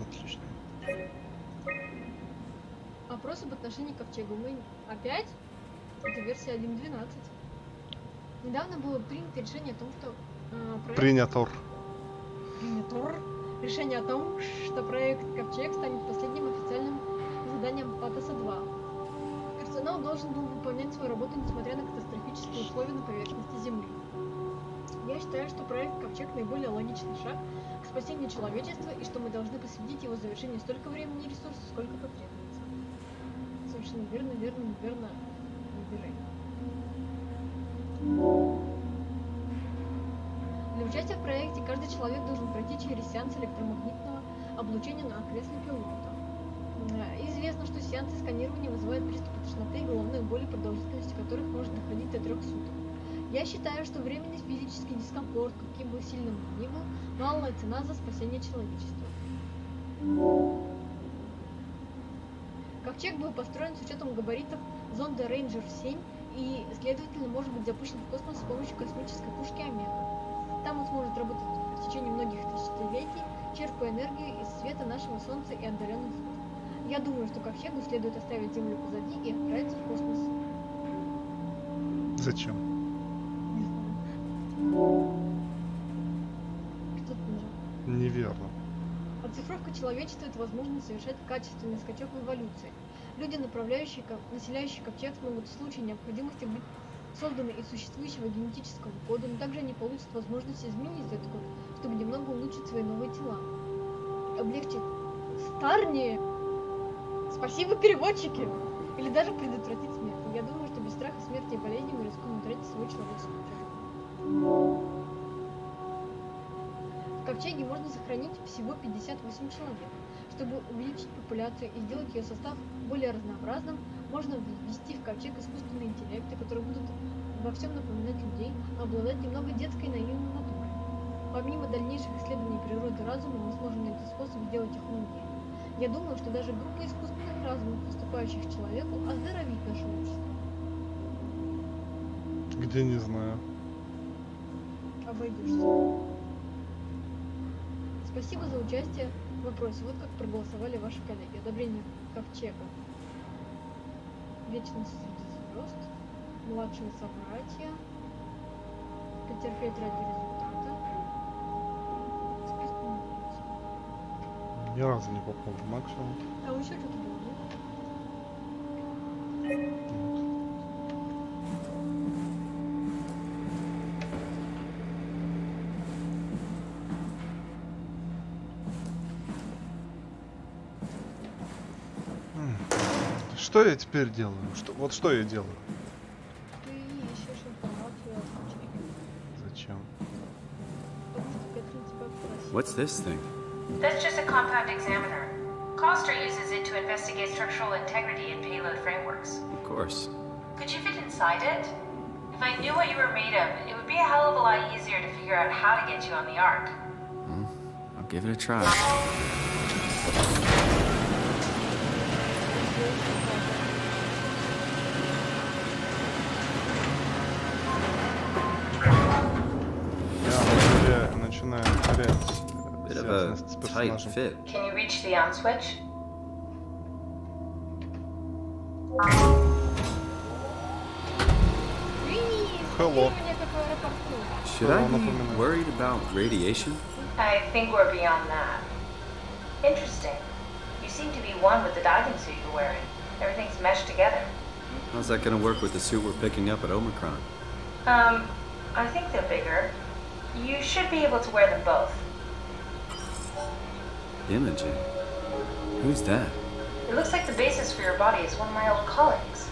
Отлично. Вопрос об отношении к Ковчегу. Мы опять? Это версия 1.12. Недавно было принято решение о том, что Принято. Решение о том, что проект Ковчег станет последним официальным заданием Патоса 2. Персонал должен был выполнять свою работу, несмотря на катастрофические условия на поверхности Земли. Я считаю, что проект Ковчег наиболее логичный шаг к спасению человечества, и что мы должны посвятить его завершению столько времени и ресурсов, сколько потребуется. Совершенно верно, неверно. Для участия в проекте каждый человек должен пройти через сеанс электромагнитного облучения на кресле пилота. Известно, что сеансы сканирования вызывают приступы тошноты и головной боли, продолжительностью которых может доходить до 3 суток. Я считаю, что временный физический дискомфорт, каким бы сильным он ни был, малая цена за спасение человечества. Ковчег был построен с учетом габаритов зонда Ranger 7 и, следовательно, может быть запущен в космос с помощью космической пушки Омега. Там он сможет работать в течение многих тысячелетий, черпая энергию из света нашего Солнца и отдаленных звезд. Я думаю, что Ковчегу следует оставить Землю позади и отправиться в космос. Зачем? Что-то нажал. Неверно. Оцифровка человечества – это возможность совершать качественный скачок в эволюции. Люди, населяющие Ковчег, смогут в случае необходимости быть созданы из существующего генетического кода, но также они получат возможность изменить этот код, чтобы немного улучшить свои новые тела. Облегчить старние. Спасибо, переводчики! Или даже предотвратить смерть. Я думаю, что без страха смерти и болезни мы рискуем утратить свою человеческую жизнь. В Ковчеге можно сохранить всего 58 человек. Чтобы увеличить популяцию и сделать ее состав более разнообразным, можно ввести в Ковчег искусственные интеллекты, которые будут во всем напоминать людей, но обладать немного детской наивной натурой. Помимо дальнейших исследований природы разума, мы сможем найти способ сделать их умнее. Я думаю, что даже группа искусственных разумов, уступающих человеку, оздоровит наше общество. Где, не знаю. Обойдешься. Спасибо за участие в вопросе. Вот как проголосовали ваши коллеги. Одобрение ковчега. Вечность среди звезд. Младшие собратья. Потерпеть ради результата. Ни разу не попал в максимум. А еще что-то было, нет? Что я теперь делаю? Вот что я делаю? Ты ищешь информацию о ковчеге. Зачем? Потому что Кэтрин тебя попросила. What's this thing? That's just a compound examiner. Coster uses it to investigate structural integrity in payload frameworks. Of course. Could you fit inside it? If I knew what you were made of, it would be a hell of a lot easier to figure out how to get you on the Ark. Well, I'll give it a try. Я начинаю терять связанность с персонажем. Can you reach the on switch? Hello. Should I be worried about radiation? I think we're beyond that. Interesting. You seem to be one with the diving suit you're wearing. Everything's meshed together. How's that gonna work with the suit we're picking up at Omicron? I think they're bigger. You should be able to wear them both. Imogen? Who's that? It looks like the basis for your body is one of my old colleagues.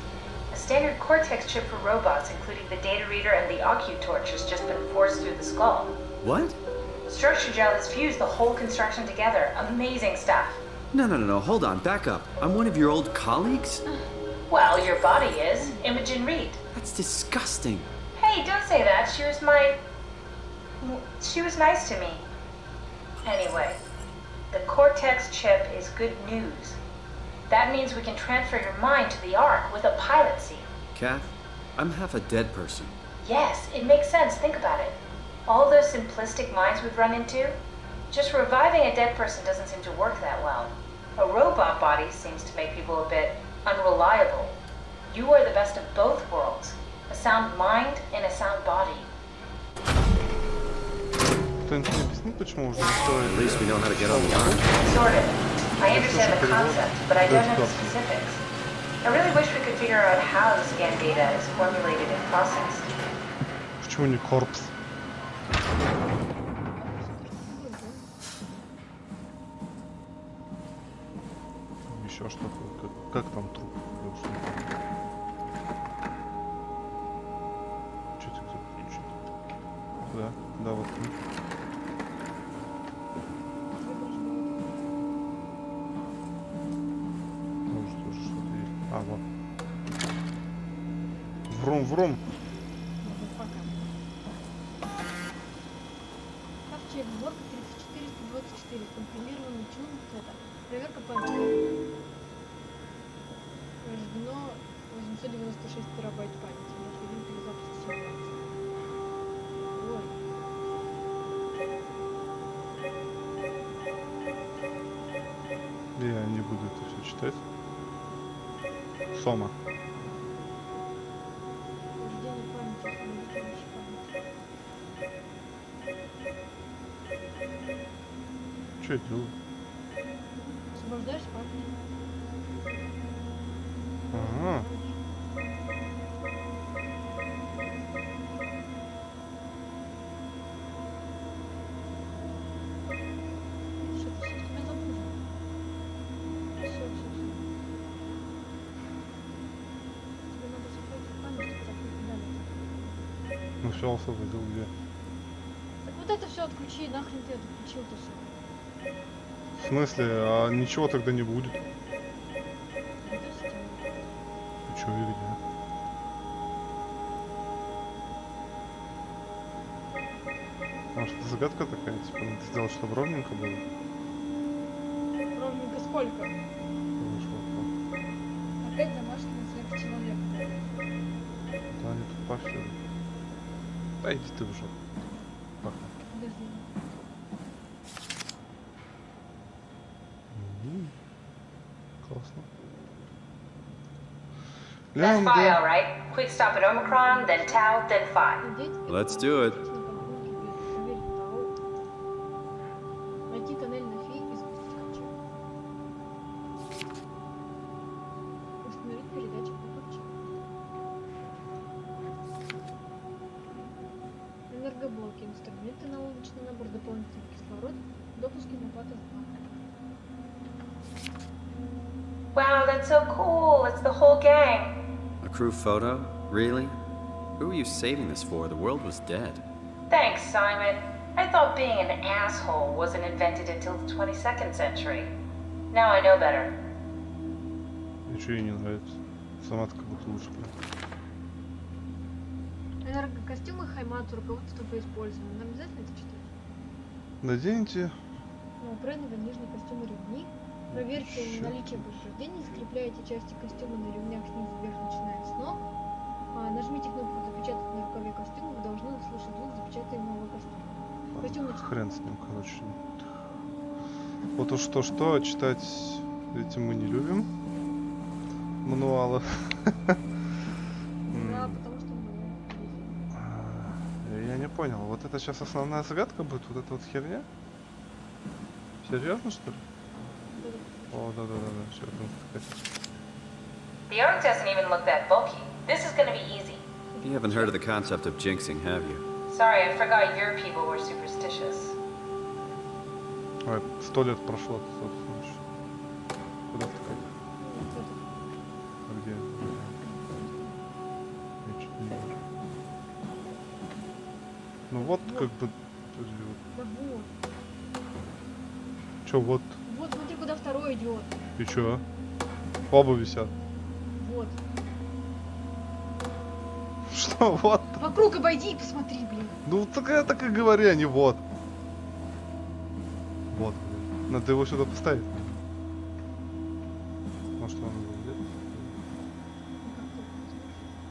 A standard Cortex chip for robots, including the data reader and the OcuTorch, has just been forced through the skull. What? Structure gel has fused the whole construction together. Amazing stuff. No, hold on, back up. I'm one of your old colleagues? Well, your body is. Imogen Reed. That's disgusting. Hey, don't say that. She was nice to me. Anyway, the Cortex chip is good news. That means we can transfer your mind to the Ark with a pilot seat. Kath, I'm half a dead person. Yes, it makes sense. Think about it. All those simplistic minds we've run into, just reviving a dead person doesn't seem to work that well. A robot body seems to make people a bit unreliable. You are the best of both worlds. A sound mind and a sound body. Кто-нибудь мне объяснит, почему уже не стоит? At least we know how to get on the Ark. Sort of. I understand the concept, but I don't know the specifics. I really wish we could figure out how the scan data is formulated and processed. Почему не корпус? Еще что такое? Как там труп? Что тебе включить? Да, вот. А, вот. Врум-врум. Ковчег, сборка 3424, компилированный тюнинг это. Проверка памяти. Рождено 896 терабайт памяти. Необходим перезапуск симуляции. Ой. Я не буду это все читать. Сома. Рождение памяти, хранилище памяти. Что я делаю? Освобождаешь память. Ага. Ну все, освободил где. Так вот это все отключи, нахрен ты это включил-то все. В смысле? А ничего тогда не будет. Ты чё, и где? Может, это загадка такая? Типа, надо сделать, чтобы ровненько было? Ровненько сколько? Опять домашний сверхчеловек. Да, они тут повсюду. Да иди ты уже. Пока. Подожди. Класс. Ясно. That's Phi, all right. Quick stop at Omicron, then Tau, then Phi. Let's do it. Найти тоннель на Фи и запустить ковчег. Установить передатчик на ковчег. Энергоблоки, инструменты, наулочный набор, дополнительный кислород, допуски на патос 2. Wow, that's so cool. It's the whole gang. A crew photo? Really? Who were you saving this for? The world was dead. Thanks, Simon. I thought being an asshole wasn't invented until the 22nd century. Now I know better. Ничего ей не нравится. Сама как будто лучше. Энергокостюмы Хаймату, руководство по использованию. Нам обязательно это читать? Наденьте. Неупренного нижний костюм и ремни. Проверьте наличие повреждений, скрепляйте части костюма на ремнях снизу вверх, начиная с ног. Нажмите кнопку «Запечатать на рукаве костюма», вы должны услышать звук запечатаемого костюма. Костюм Хрен с ним, короче. Вот уж что, читать этим мы не любим. Мануалы. Да, потому что я не понял, вот это сейчас основная загадка будет, вот эта вот херня? Серьезно, что ли? О, да, все это. The arc doesn't even look that bulky. This is gonna be easy. You haven't heard of the concept of jinxing, have you? Sorry, I forgot your people were superstitious. Ой, 100 лет прошло, собственно. Куда такая? А где? Я что-то не вижу. Ну вот, как бы... Да вот. Чё, вот? Вот, смотри, куда второй идет. И чё? Оба висят. Вот. Что, вот? Вокруг обойди и посмотри, блин. Ну, так и говори, а не вот. Вот. Надо его сюда поставить. Может, он здесь?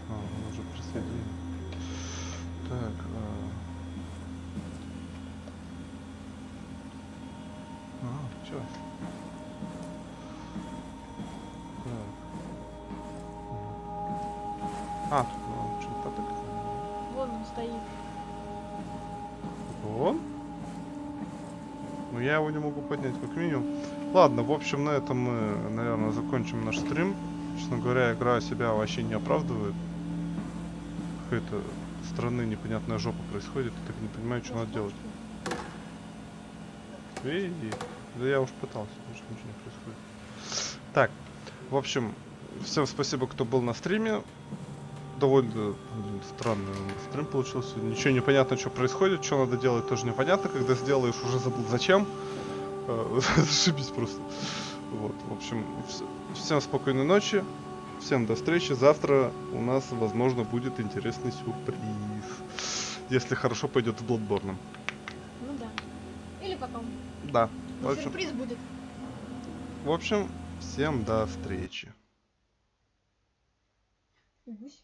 А, он уже присоединен. Так, чё? Так. Тут надо что-то потыкать. Вон он стоит. Он? Ну я его не могу поднять, как минимум. Ладно, в общем, на этом мы, наверное, закончим наш стрим. Честно говоря, игра себя вообще не оправдывает. Какая-то странная непонятная жопа происходит. Я так не понимаю, что надо делать. Да я уж пытался, ничего не происходит. Так, в общем, всем спасибо, кто был на стриме. Довольно странный стрим получился. Ничего не понятно, что происходит, что надо делать, тоже непонятно. Когда сделаешь, уже забыл зачем. Зашибись просто. Вот, в общем, всем спокойной ночи. Всем до встречи. Завтра у нас, возможно, будет интересный сюрприз. Если хорошо пойдет с Bloodborne. Ну да. Или потом. Да. Но в общем, сюрприз будет. В общем, всем до встречи. Гусь.